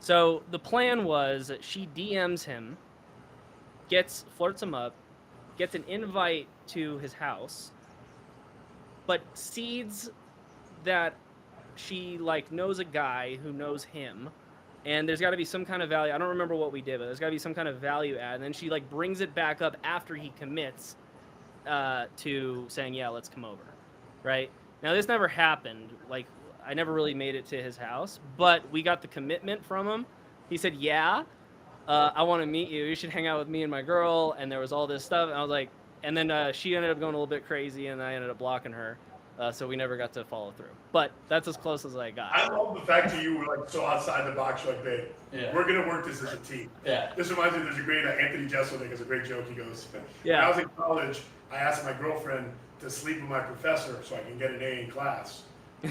So the plan was she DMs him, flirts him up, gets an invite to his house, but seeds that she like knows a guy who knows him, and there's got to be some kind of value. I don't remember what we did, but there's got to be some kind of value add. And then she like brings it back up after he commits to saying, yeah, let's come over, right? Now this never happened. Like I never really made it to his house, but we got the commitment from him. He said, yeah. I want to meet you. You should hang out with me and my girl. And there was all this stuff. And I was like, and then she ended up going a little bit crazy, and I ended up blocking her. So we never got to follow through. But that's as close as I got. I love the fact that you were like so outside the box. You're like, babe, we're gonna work this as a team. Yeah. This reminds me. There's a great Anthony Jeselnik has a great joke. He goes, Yeah. When I was in college, I asked my girlfriend to sleep with my professor so I can get an A in class.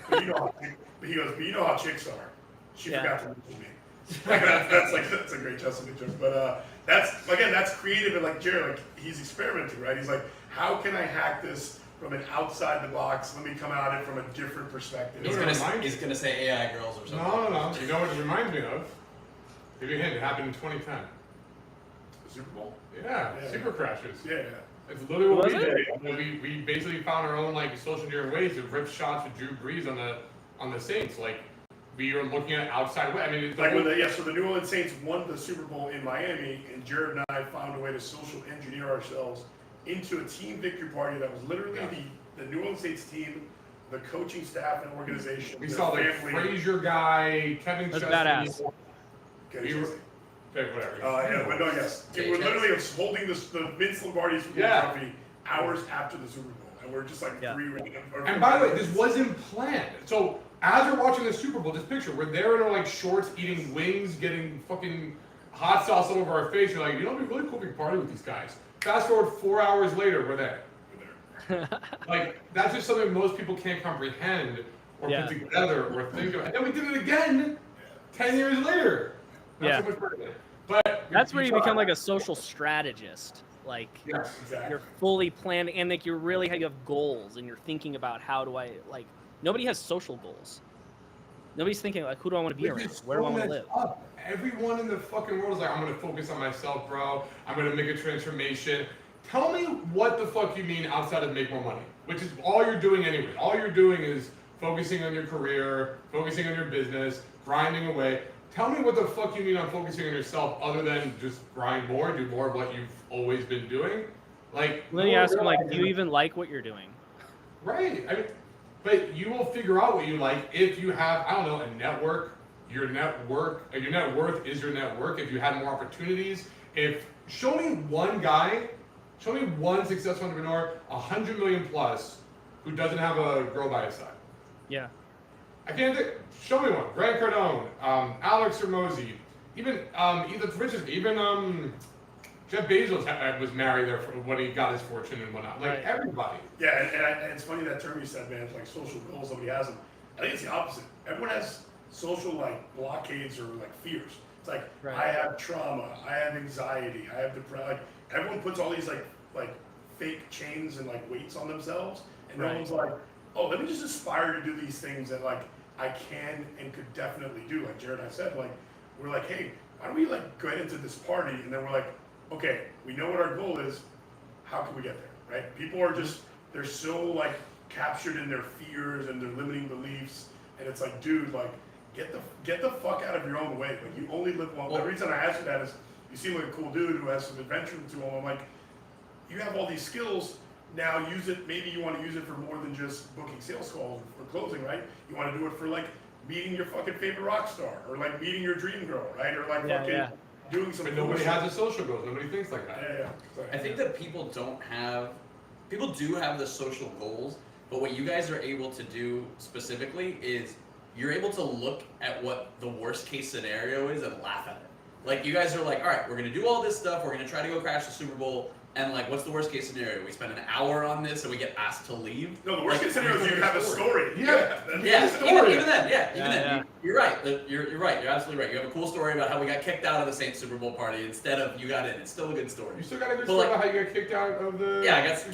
But he goes, but you know how chicks are. She forgot to mention me. That's a great Jeselnik joke. But that's creative and like Jared, like he's experimenting, right? He's like, how can I hack this from an outside the box? Let me come at it from a different perspective. He's gonna say AI girls or something. No. You know what it reminds me of? Give you a hint. It happened in 2010. The Super Bowl? Yeah. Super crashes. Yeah. It's literally what Was we it? did. We basically found our own like social engineering ways to rip shots with Drew Brees on the Saints. Like we were looking at outside way. I mean, So the New Orleans Saints won the Super Bowl in Miami, and Jared and I found a way to social engineer ourselves into a team victory party that was literally the New Orleans Saints team, the coaching staff and organization. we saw like Frazier guy, Kevin That's Chesney. Badass. Whatever. But no, yes. We were literally holding the Vince Lombardi Super Bowl trophy hours after the Super Bowl. And we're just like three random. And by the way, this wasn't planned. So as we're watching the Super Bowl, this picture, we're there in our like shorts, eating wings, getting fucking hot sauce all over our face. You're like, you know, it'd be really cool if we party with these guys. Fast forward 4 hours later, we're there. Like that's just something most people can't comprehend or put together or think of. And then we did it again 10 years later. Not so much further. But that's where you become like a social strategist. Like you're fully planning, and like you have goals, and you're thinking about how do I like. Nobody has social goals. Nobody's thinking like, who do I want to be around? Where do I want to live? Everyone in the fucking world is like, I'm gonna focus on myself, bro. I'm gonna make a transformation. Tell me what the fuck you mean outside of make more money, which is all you're doing anyway. All you're doing is focusing on your career, focusing on your business, grinding away. tell me what the fuck you mean on focusing on yourself other than just grind more, do more of what you've always been doing. Like, Then you ask them, like, do you even like what you're doing? Right. I mean, but you will figure out what you like if you have, I don't know, a network. Your net worth is your network. If you had more opportunities, show me one successful entrepreneur, 100 million plus, who doesn't have a girl by his side. Yeah. I can't think. Show me one. Grant Cardone, Alex Hormozy, even Edith Richards, even Jeff Bezos was married there for when he got his fortune and whatnot. Like, everybody. Yeah, and it's funny that term you said, man. It's like social goals. Somebody has them. I think it's the opposite. Everyone has social like blockades or like fears. It's like I have trauma, I have anxiety, I have depression. Like everyone puts all these like fake chains and like weights on themselves, and no one's like, oh, let me just aspire to do these things that like I can and could definitely do. Like Jared and I said, like we're like, hey, why don't we like go into this party, and then we're like, okay, we know what our goal is. How can we get there? Right? People are just they're so like captured in their fears and their limiting beliefs, and it's like, dude, like. Get the fuck out of your own way. Like you only live one. The reason I ask you that is you seem like a cool dude who has some adventure to him. I'm like, you have all these skills. Now use it. Maybe you want to use it for more than just booking sales calls or closing, right? You want to do it for like meeting your fucking favorite rock star or like meeting your dream girl, right? Or like doing some. But nobody has a social goals. Nobody thinks like that. Yeah. Sorry. I think that people do have the social goals, but what you guys are able to do specifically is you're able to look at what the worst case scenario is and laugh at it. Like you guys are like, all right, we're gonna do all this stuff. We're gonna try to go crash the Super Bowl. And like, what's the worst case scenario? We spend an hour on this and we get asked to leave. No, the worst case scenario is you have a story. Even then, you're right. You're right. You're absolutely right. You have a cool story about how we got kicked out of the Saints Super Bowl party instead of you got in. It's still a good story. You still got a good story about how you got kicked out of the. Yeah, I got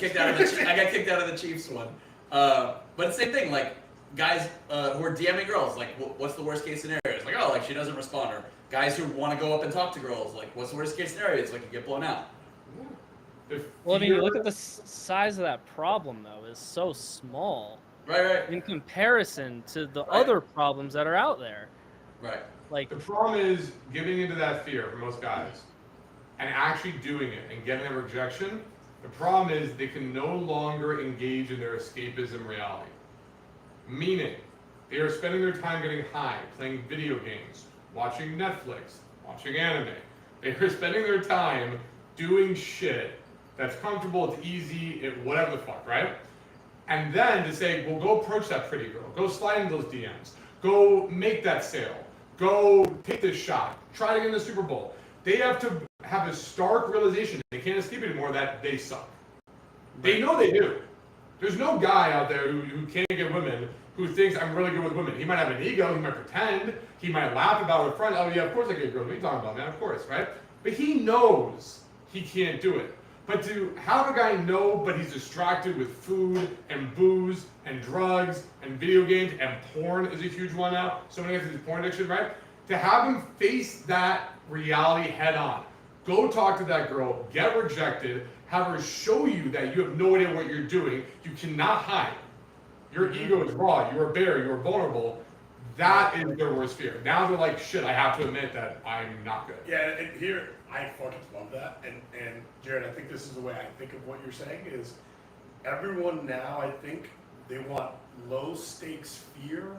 kicked out of the Chiefs one. But same thing, like. Guys who are DMing girls, like, what's the worst case scenario? It's like, oh, like she doesn't respond. Or guys who want to go up and talk to girls, like, what's the worst case scenario? It's like you get blown out. Well, I mean, look at the size of that problem, though. It's so small. Right. In comparison to the other problems that are out there. Right. Like the problem is giving into that fear for most guys and actually doing it and getting that rejection. The problem is they can no longer engage in their escapism reality. Meaning, they are spending their time getting high, playing video games, watching Netflix, watching anime. They are spending their time doing shit that's comfortable, it's easy, whatever the fuck, right? And then to say, well, go approach that pretty girl, go slide in those DMs, go make that sale, go take this shot, try to get in the Super Bowl. They have to have a stark realization, they can't escape anymore, that they suck. They know they do. There's no guy out there who can't get women who thinks I'm really good with women. He might have an ego, he might pretend, he might laugh about it in front. Oh yeah, of course I get girls. What are you talking about, man? Of course, right? But he knows he can't do it. But to have a guy know, but he's distracted with food and booze and drugs and video games and porn is a huge one now. So many guys have porn addiction, right? To have him face that reality head on. Go talk to that girl, get rejected, have her show you that you have no idea what you're doing. You cannot hide. Your ego is raw. You're a bear. You're vulnerable. That is their worst fear. Now they're like, shit, I have to admit that I'm not good. Yeah, and here, I fucking love that. And Jared, I think this is the way I think of what you're saying is everyone now, I think, they want low stakes fear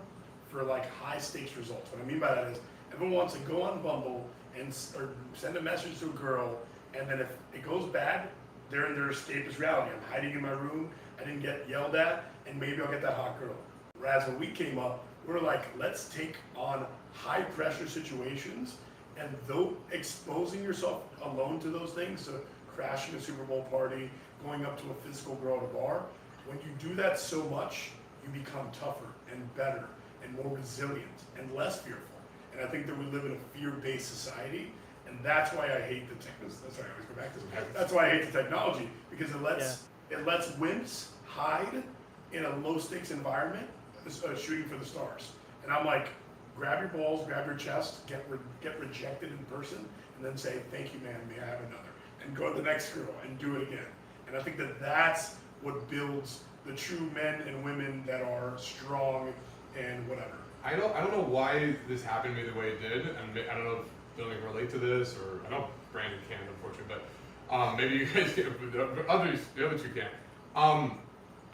for like high stakes results. What I mean by that is everyone wants to go on Bumble and or send a message to a girl, and then if it goes bad, they're in their escapist reality. I'm hiding in my room, I didn't get yelled at, and maybe I'll get that hot girl. Whereas when we came up, we were like, let's take on high pressure situations, and though exposing yourself alone to those things, so crashing a Super Bowl party, going up to a physical girl at a bar, when you do that so much, you become tougher and better and more resilient and less fearful. And I think that we live in a fear-based society, and that's why I hate the technology. That's why I always go back to this. That's why I hate the technology, because it lets wimps hide in a low-stakes environment, shooting for the stars. And I'm like, grab your balls, grab your chest, get rejected in person, and then say, thank you, man, may I have another? And go to the next girl and do it again. And I think that that's what builds the true men and women that are strong and whatever. I don't know why this happened to me the way it did, and I don't know if Bill can relate to this, or I know Brandon can, unfortunately, but maybe you guys can, but the other two can.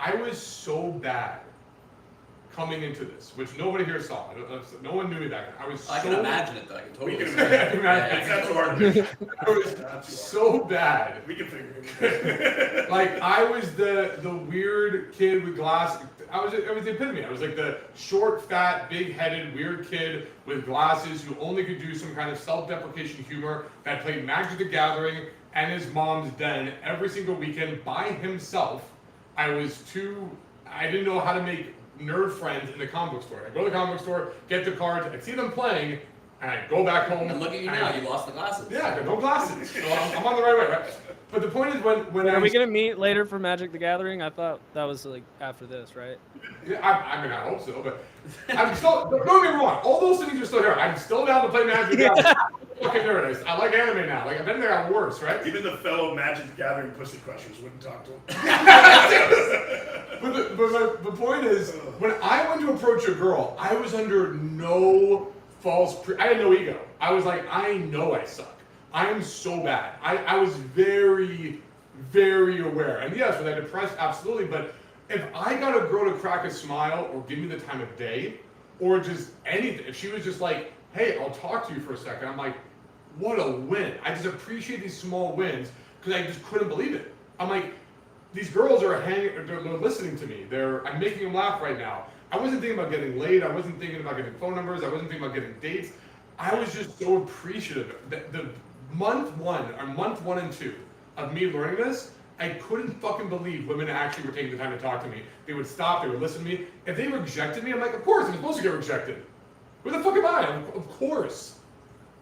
I was so bad coming into this, which nobody here saw. No one knew me back then. I was I so... can imagine it though. I can totally We can imagine. imagine. It's not too hard to do. I was so bad. We can figure it out. Like, I was the weird kid with glasses. I was the epitome. I was like the short, fat, big-headed, weird kid with glasses who only could do some kind of self-deprecation humor, that played Magic the Gathering and his mom's den every single weekend by himself. I didn't know how to make nerd friends in the comic book store. I'd go to the comic book store, get the cards, I'd see them playing, and I'd go back home. And look at you now, you lost the glasses. Yeah, I got no glasses. So I'm on the right way, right? But the point is, when Are we gonna meet later for Magic the Gathering? I thought that was like after this, right? Yeah, I mean, I hope so, but I'm still, don't get me wrong, all those things are still here. I'm still down to play Magic the Gathering. Fucking nerd. I like anime now. Like, if anything, got worse, right? Even the fellow Magic the Gathering pussy crushers wouldn't talk to him. But the point is, when I went to approach a girl, I was under no I had no ego. I was like, I know I suck. I am so bad. I was very, very aware. And yes, was I depressed? Absolutely. But if I got a girl to crack a smile or give me the time of day or just anything, if she was just like, hey, I'll talk to you for a second, I'm like, what a win. I just appreciate these small wins because I just couldn't believe it. I'm like, these girls are they're listening to me. I'm making them laugh right now. I wasn't thinking about getting laid. I wasn't thinking about getting phone numbers. I wasn't thinking about getting dates. I was just so appreciative. The month one and two of me learning this, I couldn't fucking believe women actually were taking the time to talk to me. They would stop, they would listen to me. If they rejected me, I'm like, of course, I'm supposed to get rejected. Where the fuck am I? Of course.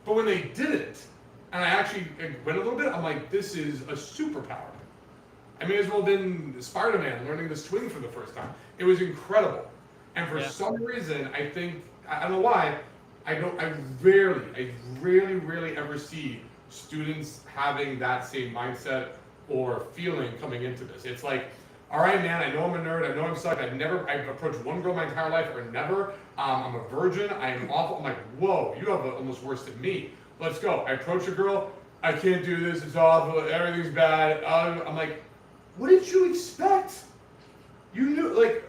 But when they didn't, and I actually went a little bit, I'm like, this is a superpower. I may as well have been Spider-Man learning to swing for the first time. It was incredible. And for some reason, I think, I don't know why, I rarely ever see students having that same mindset or feeling coming into this. It's like, all right, man, I know I'm a nerd, I know I'm suck, I've approached one girl my entire life, or never, I'm a virgin, I am awful. I'm like, whoa, you have it almost worse than me. Let's go. I approach a girl, I can't do this, it's awful, everything's bad. I'm like, what did you expect? You knew, like,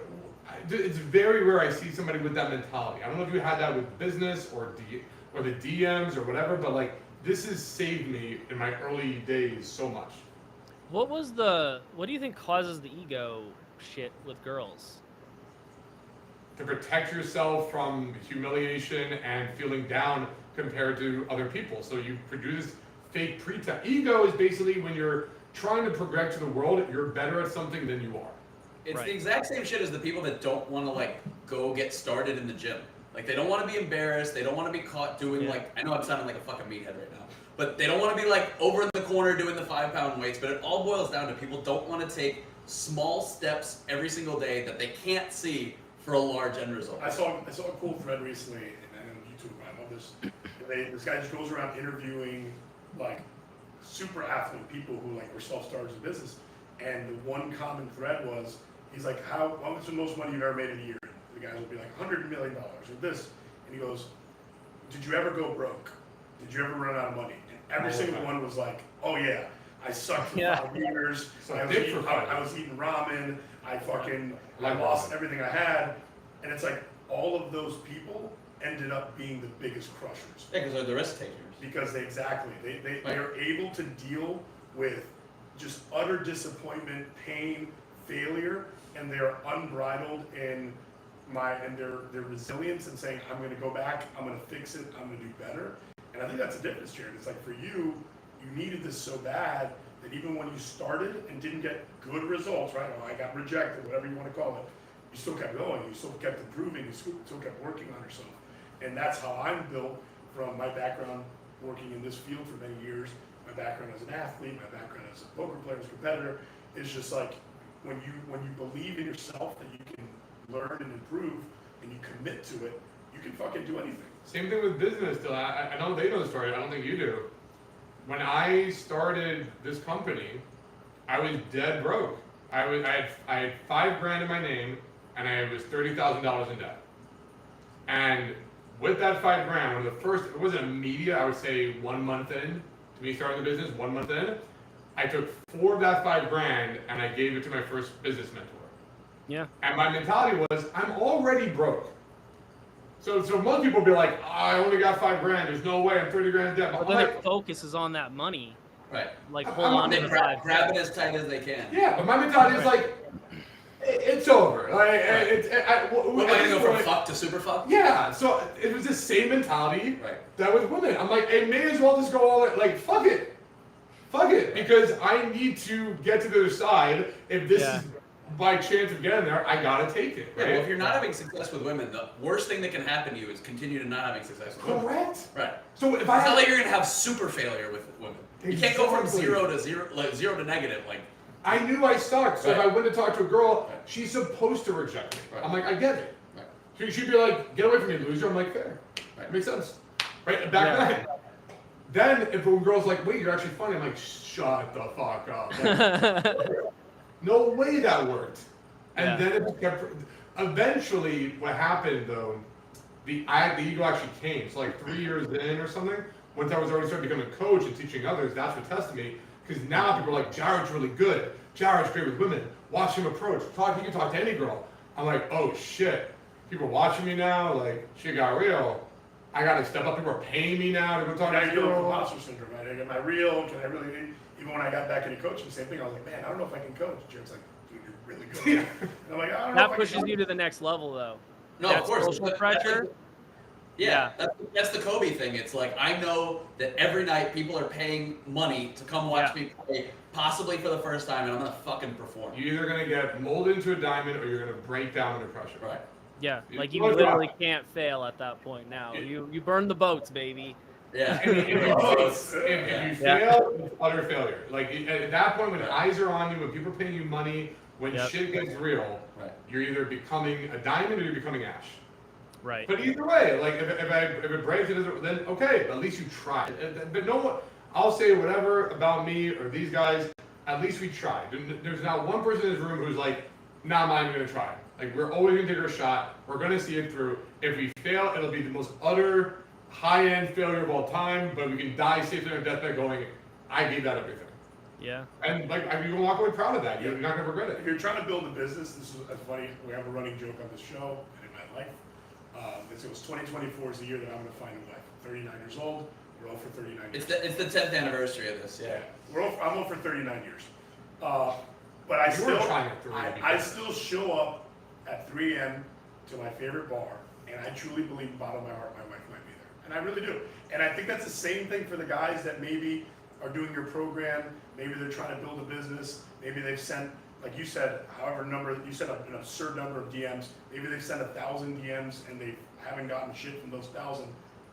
it's very rare I see somebody with that mentality. I don't know if you had that with business or the DMs or whatever, but like, this has saved me in my early days so much. What do you think causes the ego shit with girls? To protect yourself from humiliation and feeling down compared to other people. So you produce this fake pretense. Ego is basically when you're trying to project to the world you're better at something than you are. It's Right. the exact same shit as the people that don't want to like go get started in the gym. Like they don't want to be embarrassed. They don't want to be caught doing like, I know I'm sounding like a fucking meathead right now, but they don't want to be like over in the corner doing the 5-pound weights. But it all boils down to people don't want to take small steps every single day that they can't see for a large end result. I saw a cool thread recently, and on YouTube, I love this. This guy just goes around interviewing like super affluent people who like were self-starters in business, and the one common thread was, he's like, how much the most money you've ever made in a year? The guys will be like $100 million or this, and he goes, did you ever go broke? Did you ever run out of money? And every single one was like, oh yeah, I sucked for 5 years. I was eating ramen. I lost everything I had. And it's like all of those people ended up being the biggest crushers. Yeah, because they're the risk takers. Because they are able to deal with just utter disappointment, pain, failure, and they're unbridled in their resilience and saying, I'm gonna go back, I'm gonna fix it, I'm gonna do better. And I think that's the difference, Jared. It's like for you needed this so bad that even when you started and didn't get good results, right? Or I got rejected, whatever you want to call it, you still kept going, you still kept improving, you still kept working on yourself. And that's how I'm built from my background working in this field for many years, my background as an athlete, my background as a poker player, as a competitor. It's just like when you believe in yourself that you can learn and improve and you commit to it, you can fucking do anything. Same thing with business still. I know they know the story, I don't think you do. When I started this company, I was dead broke. I had $5 grand in my name and I was $30,000 in debt. And with that $5,000, one of the first, it wasn't immediate, I would say 1 month in to me starting the business, 1 month in, I took 4 of that $5,000 and I gave it to my first business mentor. Yeah. And my mentality was, I'm already broke. So most people be like, oh, I only got $5,000. There's no way I'm 30 grand in debt. But I'm then like, their focus is on that money. Right. Like I'm- hold I'm- on to They the grab 5. it as tight as they can. yeah, but my mentality is like, it's over. Like, What am I gonna go from fuck to super fuck? Yeah, so it was the same mentality Right. that with women. I'm like, I may as well just go all in. Like, fuck it. Fuck it. Because I need to get to the other side. If this is by chance of getting there, I gotta take it. Yeah, Right? well, if you're not having success with women, the worst thing that can happen to you is continue to not having success with women. Correct. Right. So if It's I not like you're gonna have super failure with women. You can't go from Exactly. zero to negative. Like, I knew I sucked, so if I Right. went to talk to a girl, Right. she's supposed to reject me. Right. I'm like, I get it. Right. She'd be like, get away from me, loser. I'm like, fair. Right. Makes sense. Right? Back then, if a girl's like, wait, you're actually funny, I'm like, shut the fuck up. Like, no way that worked. And then it kept. Eventually, what happened though, the ego actually came. So like 3 years in or something, once I was already starting becoming a coach and teaching others, that's what tested me. Because now people are like, Jared's really good. Jared's great with women. Watch him approach. He can talk to any girl. I'm like, oh shit. People are watching me now. Like, shit got real. I gotta step up. People are paying me now to go talk to I deal with girls. imposter syndrome, right? Am I real? Can I really? Even when I got back into coaching, same thing. I was like, man, I don't know if I can coach. Jared's like, dude, you're really good. And I'm like, I don't know That if I pushes can you to the next level, though. no, That's of course. social but- pressure. Yeah, that's the Kobe thing. It's like, I know that every night people are paying money to come watch me play, possibly for the first time, and I'm gonna fucking perform. You're either gonna get molded into a diamond or you're gonna break down under pressure. Right. Yeah, like It's you like literally that. can't fail at that point now. It- You burn the boats, baby. Yeah. If you Yeah. fail, it's utter failure. Like at that point, when eyes are on you, when people are paying you money, when Yep. shit gets real, Right. you're either becoming a diamond or you're becoming ash. Right. But either way, like if it breaks, then okay, at least you tried. But no one, I'll say whatever about me or these guys. At least we tried. There's not one person in this room who's like, nah, I'm not even gonna try. Like we're always gonna take our shot. We're gonna see it through. If we fail, it'll be the most utter high-end failure of all time. But we can die safely on our deathbed going, I gave that everything. Yeah. And like I mean, you can walk away proud of that. You're not gonna regret If it. you're trying to build a business, this is funny. We have a running joke on this show and in my life. It was 2024 is the year that I'm going to find a wife. I'm 39 years old. We're all for 39 years. It's the 10th anniversary of this. Yeah. I'm all for 39 years. But I You were still, trying at 3 I still show up at 3 a.m. to my favorite bar, and I truly believe, bottom of my heart, my wife might be there, and I really do. And I think that's the same thing for the guys that maybe are doing your program. Maybe they're trying to build a business. Maybe they've sent, like you said, you said an absurd number of DMs. Maybe they've sent 1,000 DMs and they haven't gotten shit from those 1,000.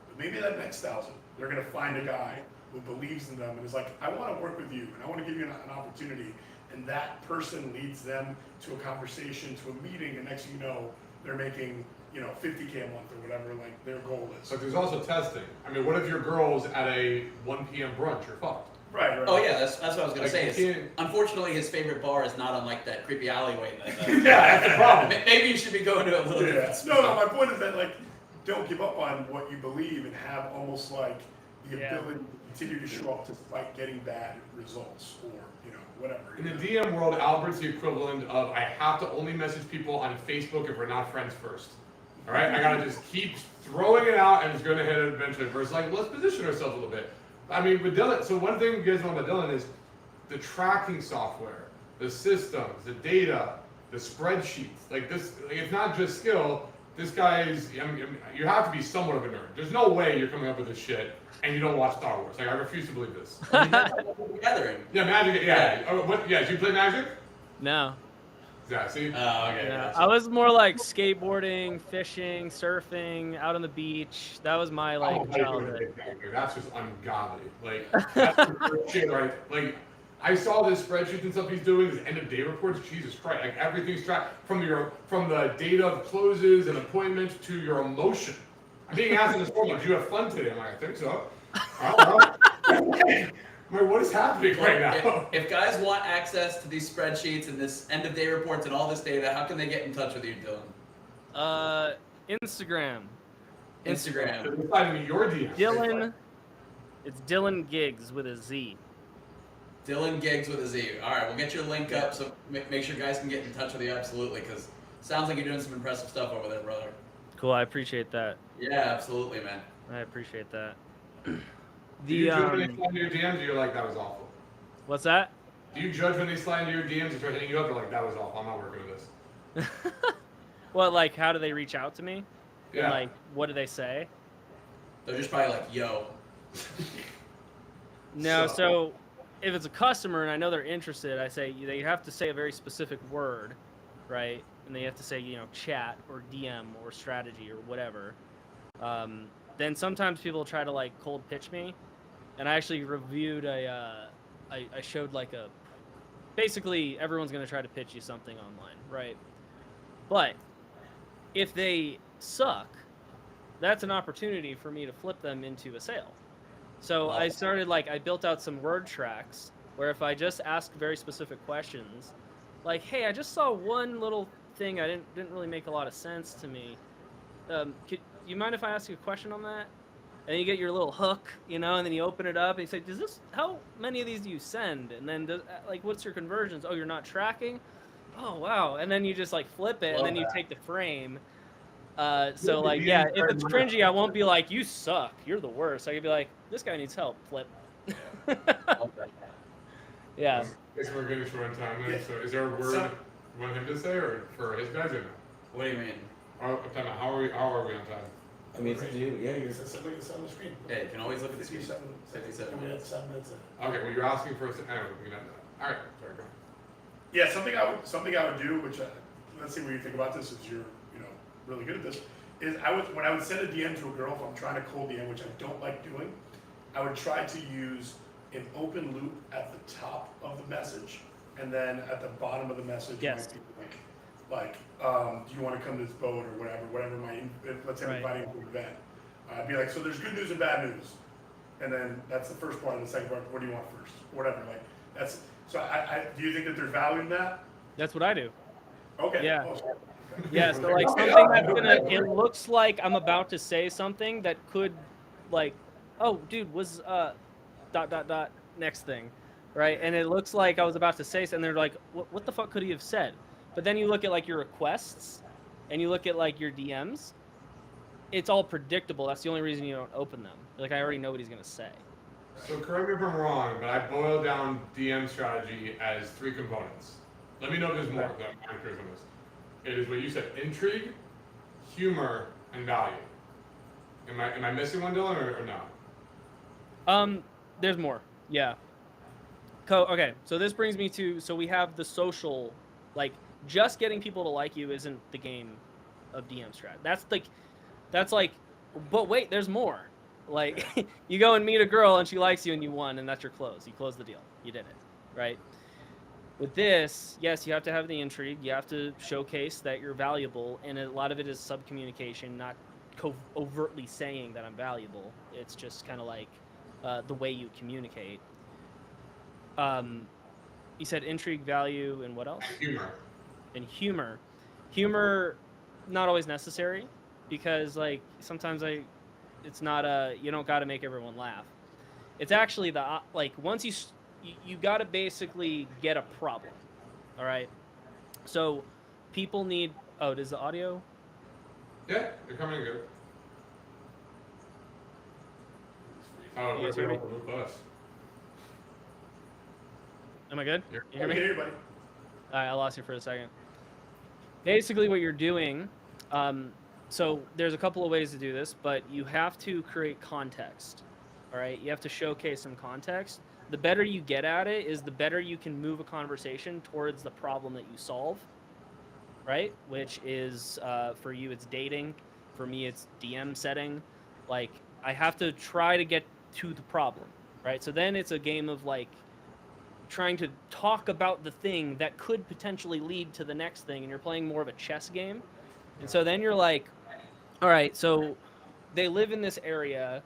But maybe that next 1,000, they're gonna find a guy who believes in them and is like, I want to work with you and I want to give you an opportunity. And that person leads them to a conversation, to a meeting, and next thing you know, they're making, $50K a month or whatever, like their goal is. But there's also testing. I mean, what if your girl's at a 1 p.m. brunch? You're fucked. Right. Oh yeah, that's what I was gonna Like, say. you Is, can't- unfortunately, his favorite bar is not on like that creepy alleyway. Yeah, that's the problem. Maybe you should be going to a little Yeah. bit. No, my point is that like, don't give up on what you believe and have almost like the ability to continue to show up despite getting bad results or whatever. In the DM world, Albert's the equivalent of I have to only message people on Facebook if we're not friends first. All right, I gotta just keep throwing it out and it's gonna hit it eventually. Versus like, let's position ourselves a little bit. I mean, with Dylan, so one thing you guys know about Dylan is the tracking software, the systems, the data, the spreadsheets. Like this, it's not just skill. This guy is, you have to be somewhat of a nerd. There's no way you're coming up with this shit and you don't watch Star Wars. Like, I refuse to believe this. Gathering. Yeah, Magic, yeah. Oh, what, yeah, do you play Magic? No. Yeah, see? Oh, okay. Yeah. gotcha. I was more like skateboarding, fishing, surfing, out on the beach. That was my like childhood. That's just ungodly. Like, that's the shit, right? Like, I saw this spreadsheet and stuff he's doing, his end of day reports. Jesus Christ! Like everything's tracked from the date of closes and appointments to your emotion. I'm being asked in this form, like, "Do you have fun today?" I'm like, "I think so." I don't know. I'm like, what is happening right now? If guys want access to these spreadsheets and this end of day reports and all this data, how can they get in touch with you, Dylan? Instagram Instagram. It's sliding into your DMs. Dylan. It's Dylan Giggs with a Z. Dylan Giggs with a Z. All right, we'll get your link up so make sure guys can get in touch with you absolutely because sounds like you're doing some impressive stuff over there, brother. Cool. I appreciate that. Yeah, absolutely, man. I appreciate that. Do you judge when they slide into your DMs, or you're like, that was awful? What's that? Do you judge when they slide into your DMs and start hitting you up, or like, that was awful, I'm not working with this? Well, like, how do they reach out to me? Yeah. And, like, what do they say? They're just probably like, yo. No, so if it's a customer and I know they're interested, I say they have to say a very specific word, right? And they have to say, chat or DM or strategy or whatever. Then sometimes people try to like cold pitch me, and I actually reviewed I showed like basically everyone's gonna try to pitch you something online, right? But if they suck, that's an opportunity for me to flip them into a sale. So I started I built out some word tracks where if I just ask very specific questions, like, hey, I just saw one little thing I didn't really make a lot of sense to me. You mind if I ask you a question on that? And then you get your little hook, and then you open it up and you say, how many of these do you send? And then what's your conversions? Oh, you're not tracking? Oh, wow. And then you just flip it and then you take the frame. If it's cringy, I won't be like, you suck, you're the worst. I could be like, this guy needs help, flip. Yeah. I guess we're getting short on time then, so is there a word you want him to say, or for his guys, or no? What do you mean? How are we on time? I mean, it's up to you. Yeah, you're. Something that's on the screen. Yeah, you can always look at the screen. 57 57 minutes, 7 minutes. Okay, well, you're asking for, anyway, we can end that. Alright, sorry, go. Yeah, something I would do, which let's see what you think about this, since you're really good at this, is when I would send a DM to a girl, if I'm trying to cold DM, which I don't like doing, I would try to use an open loop at the top of the message, and then at the bottom of the message, Yes. might be do you want to come to this boat or whatever let's say I'm inviting you to an event. I'd be like, so there's good news and bad news, and then that's the first part, and the second part, what do you want first? Whatever, so I do you think that there's value in that? That's what I do. Okay. Yeah. Oh, sorry. Okay. Yeah, so something that's it looks like I'm about to say something that could oh, dude, was next thing, right? And it looks like I was about to say something, and they're like, what the fuck could he have said? But then you look at your requests, and you look at your DMs, it's all predictable. That's the only reason you don't open them. I already know what he's gonna say. So correct me if I'm wrong, but I boiled down DM strategy as 3 components. Let me know if there's more, though. I'm curious on this. It is what you said: intrigue, humor, and value. Am I missing one, Dylan, or no? There's more. Yeah. Okay, so this brings me to, we have the social, just getting people to like you isn't the game of DM strat. That's but wait, there's more. You go and meet a girl and she likes you and you won, and that's your close. You close the deal. You did it, right? With this, yes, you have to have the intrigue. You have to showcase that you're valuable, and a lot of it is sub-communication, not overtly saying that I'm valuable. It's just kind of the way you communicate. You said intrigue, value, and what else? Humor. And humor. Humor, not always necessary, because sometimes it's not you don't got to make everyone laugh. It's actually once you got to basically get a problem. All right. So people need. Oh, does the audio? Yeah, you're coming in good. Oh, You wait, guys hear me? move us. Am I good? You're- You hear me? Everybody. All right, I lost you for a second. Basically, what you're doing, so there's a couple of ways to do this, but you have to create context. All right, you have to showcase some context. The better you get at it is the better you can move a conversation towards the problem that you solve, right? Which is, for you, it's dating. For me, it's DM setting. I have to try to get to the problem, right? So then it's a game of trying to talk about the thing that could potentially lead to the next thing, and you're playing more of a chess game. And so then you're all right, so they live in this area.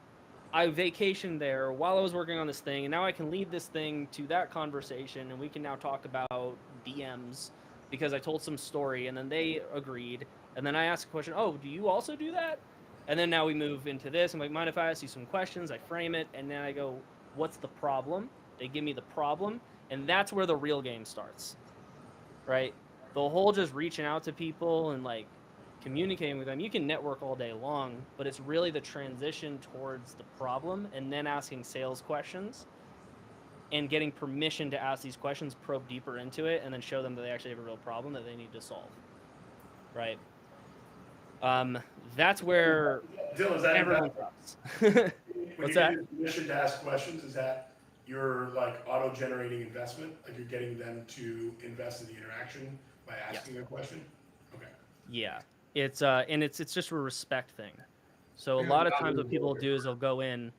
I vacationed there while I was working on this thing, and now I can lead this thing to that conversation, and we can now talk about DMs because I told some story, and then they agreed. And then I asked a question, oh, do you also do that? And then now we move into this. I'm like, mind if I ask you some questions? I frame it, and then I go, what's the problem? They give me the problem, and that's where the real game starts, right? The whole just reaching out to people and like communicating with them. You can network all day long, but it's really the transition towards the problem and then asking sales questions and getting permission to ask these questions, probe deeper into it, and then show them that they actually have a real problem that they need to solve, right? That's where Dylan, is that everyone when stops. you What's get that? your permission to ask questions? Is that your like auto-generating investment? Like you're getting them to invest in the interaction by asking a question? Okay. Yeah, it's and it's just a respect thing. So a lot of times what people will do is they'll go in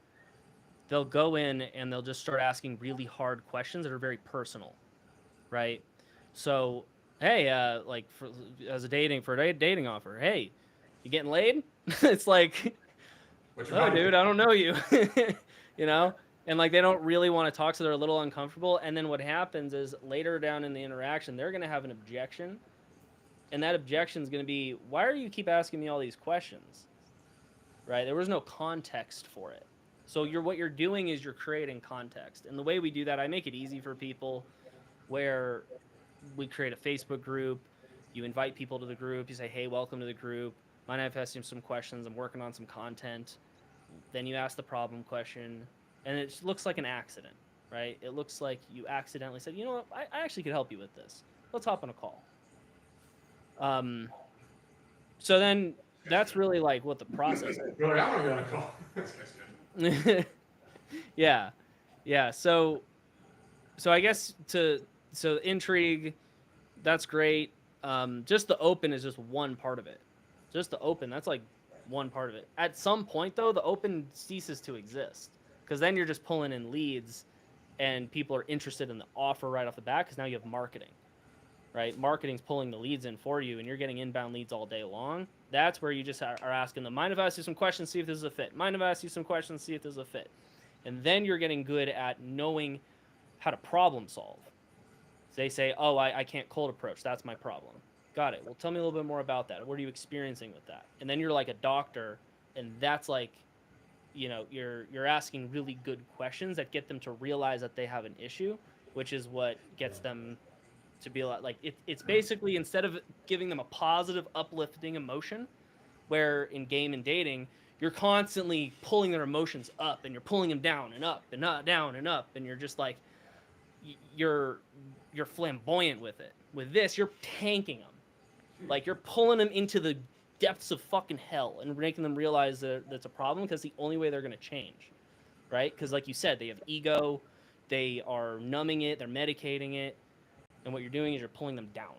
and they'll just start asking really hard questions that are very personal, right? So, hey, like for a dating offer, hey, you getting laid? It's like, What's your oh, body dude, I don't know you, you know? And like they don't really want to talk, so they're a little uncomfortable. And then what happens is later down in the interaction, they're going to have an objection. And that objection is going to be, why are you keep asking me all these questions? Right? There was no context for it. So what you're doing is you're creating context. And the way we do that, I make it easy for people where we create a Facebook group. You invite people to the group. You say, hey, welcome to the group. Mind if I ask you some questions? I'm working on some content. Then you ask the problem question. And it looks like an accident, right? It looks like you accidentally said, you know what, I actually could help you with this. Let's hop on a call. So then that's really like what the process is. You're like, I want to be on a call. That's good. Yeah. So I guess so intrigue, that's great. Just the open is just one part of it. Just the open, that's like one part of it. At some point though, the open ceases to exist because then you're just pulling in leads and people are interested in the offer right off the bat because now you have marketing. Right? Marketing's pulling the leads in for you and you're getting inbound leads all day long. That's where you just are asking them, mind if I ask you some questions, see if this is a fit? Mind if I ask you some questions, see if this is a fit? And then you're getting good at knowing how to problem solve. So they say, oh, I can't cold approach. That's my problem. Got it. Well, tell me a little bit more about that. What are you experiencing with that? And then you're like a doctor, and that's like, you know, you're asking really good questions that get them to realize that they have an issue, which is what gets them to be like it's basically, instead of giving them a positive uplifting emotion, where in game and dating you're constantly pulling their emotions up and you're pulling them down and up and not down and up, and you're just like you're flamboyant with it. With this, you're tanking them, like you're pulling them into the depths of fucking hell and making them realize that that's a problem, because the only way they're going to change, right? Because like you said, they have ego, they are numbing it, they're medicating it. And what you're doing is you're pulling them down.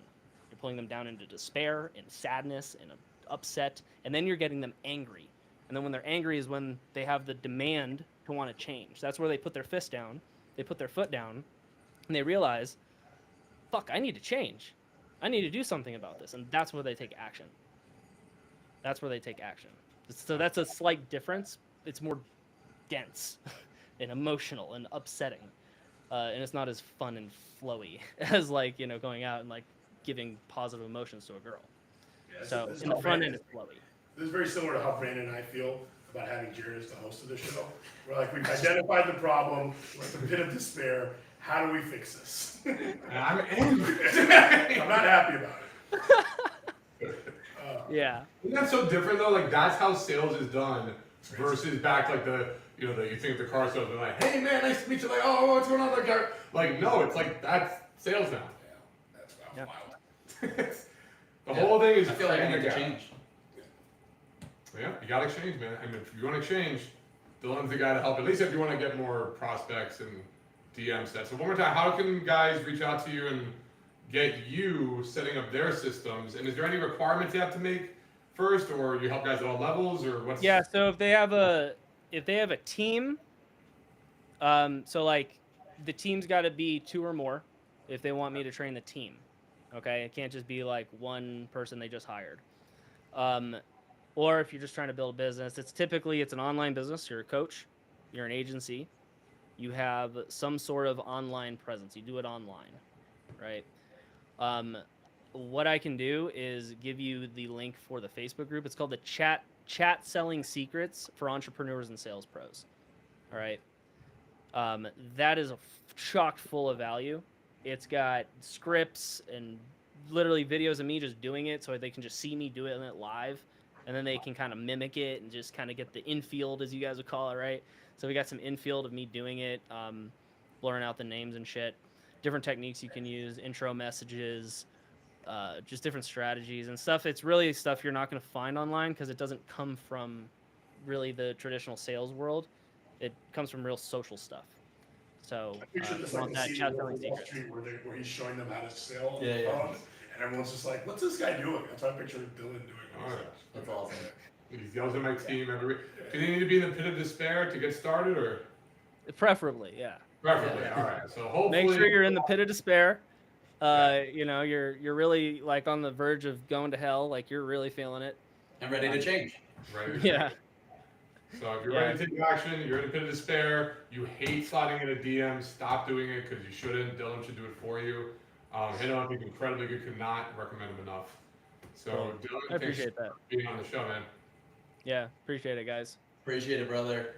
You're pulling them down into despair and sadness and upset. And then you're getting them angry. And then when they're angry is when they have the demand to want to change. That's where they put their fist down. They put their foot down. And they realize, fuck, I need to change. I need to do something about this. And that's where they take action. That's where they take action. So that's a slight difference. It's more dense and emotional and upsetting. And it's not as fun and flowy as like, you know, going out and like giving positive emotions to a girl. Yeah, So this is in the how front Brandon- end, it's flowy. This is very similar to how Brandon and I feel about having Jared as the host of the show. We're like, we've identified the problem, we're at the pit of despair, how do we fix this? I'm angry. I'm not happy about it. Yeah. Isn't that so different though? Like that's how sales is done versus back like you think the car salesman like, hey man, nice to meet you. Like, oh, what's going on? Like no, it's like that's sales now. Yeah, that's Yeah. wild. The whole thing is I feel like I framing need a to gap. change. Yeah, you gotta exchange, man. I mean, if you want to exchange, Dylan's the guy to help. At least if you want to get more prospects and DM sets. So one more time, how can guys reach out to you and get you setting up their systems? And is there any requirements you have to make first, or you help guys at all levels, or what's? Yeah. So if they have a team, so like the team's got to be 2 or more if they want me to train the team. Okay, it can't just be like one person they just hired. Or if you're just trying to build a business, it's an online business. You're a coach, you're an agency, you have some sort of online presence. You do it online, right? What I can do is give you the link for the Facebook group. It's called the Chat Chat Selling Secrets for Entrepreneurs and Sales Pros. All right. That is chock full of value. It's got scripts and literally videos of me just doing it so they can just see me do it live. And then they can kind of mimic it and just kind of get the infield, as you guys would call it, right? So we got some infield of me doing it, blurring out the names and shit. Different techniques you can use, intro messages, just different strategies and stuff. It's really stuff you're not going to find online because it doesn't come from really the traditional sales world. It comes from real social stuff. So I picture this you like want the that scene chat in selling Wall secrets. Street where he's showing them how to sell Yeah, yeah. phones, and everyone's just like, "What's this guy doing?" That's what I picture Dylan doing. All right. That's awesome. He yells at my team every week. Do they need to be in the pit of despair to get started, or Preferably, yeah. preferably? Yeah. All right. So hopefully, Make sure you're in the pit of despair. You know, you're really like on the verge of going to hell. Like you're really feeling it. And ready to change. Right. Yeah. So if you're Yeah. ready to take action, you're in a pit of despair, you hate sliding in a DM, stop doing it because you shouldn't. Dylan should do it for you. Hit him up. He's incredibly good. Could not recommend him enough. So Cool. Dylan, I appreciate thanks that. for being on the show, man. Yeah, appreciate it, guys. Appreciate it, brother.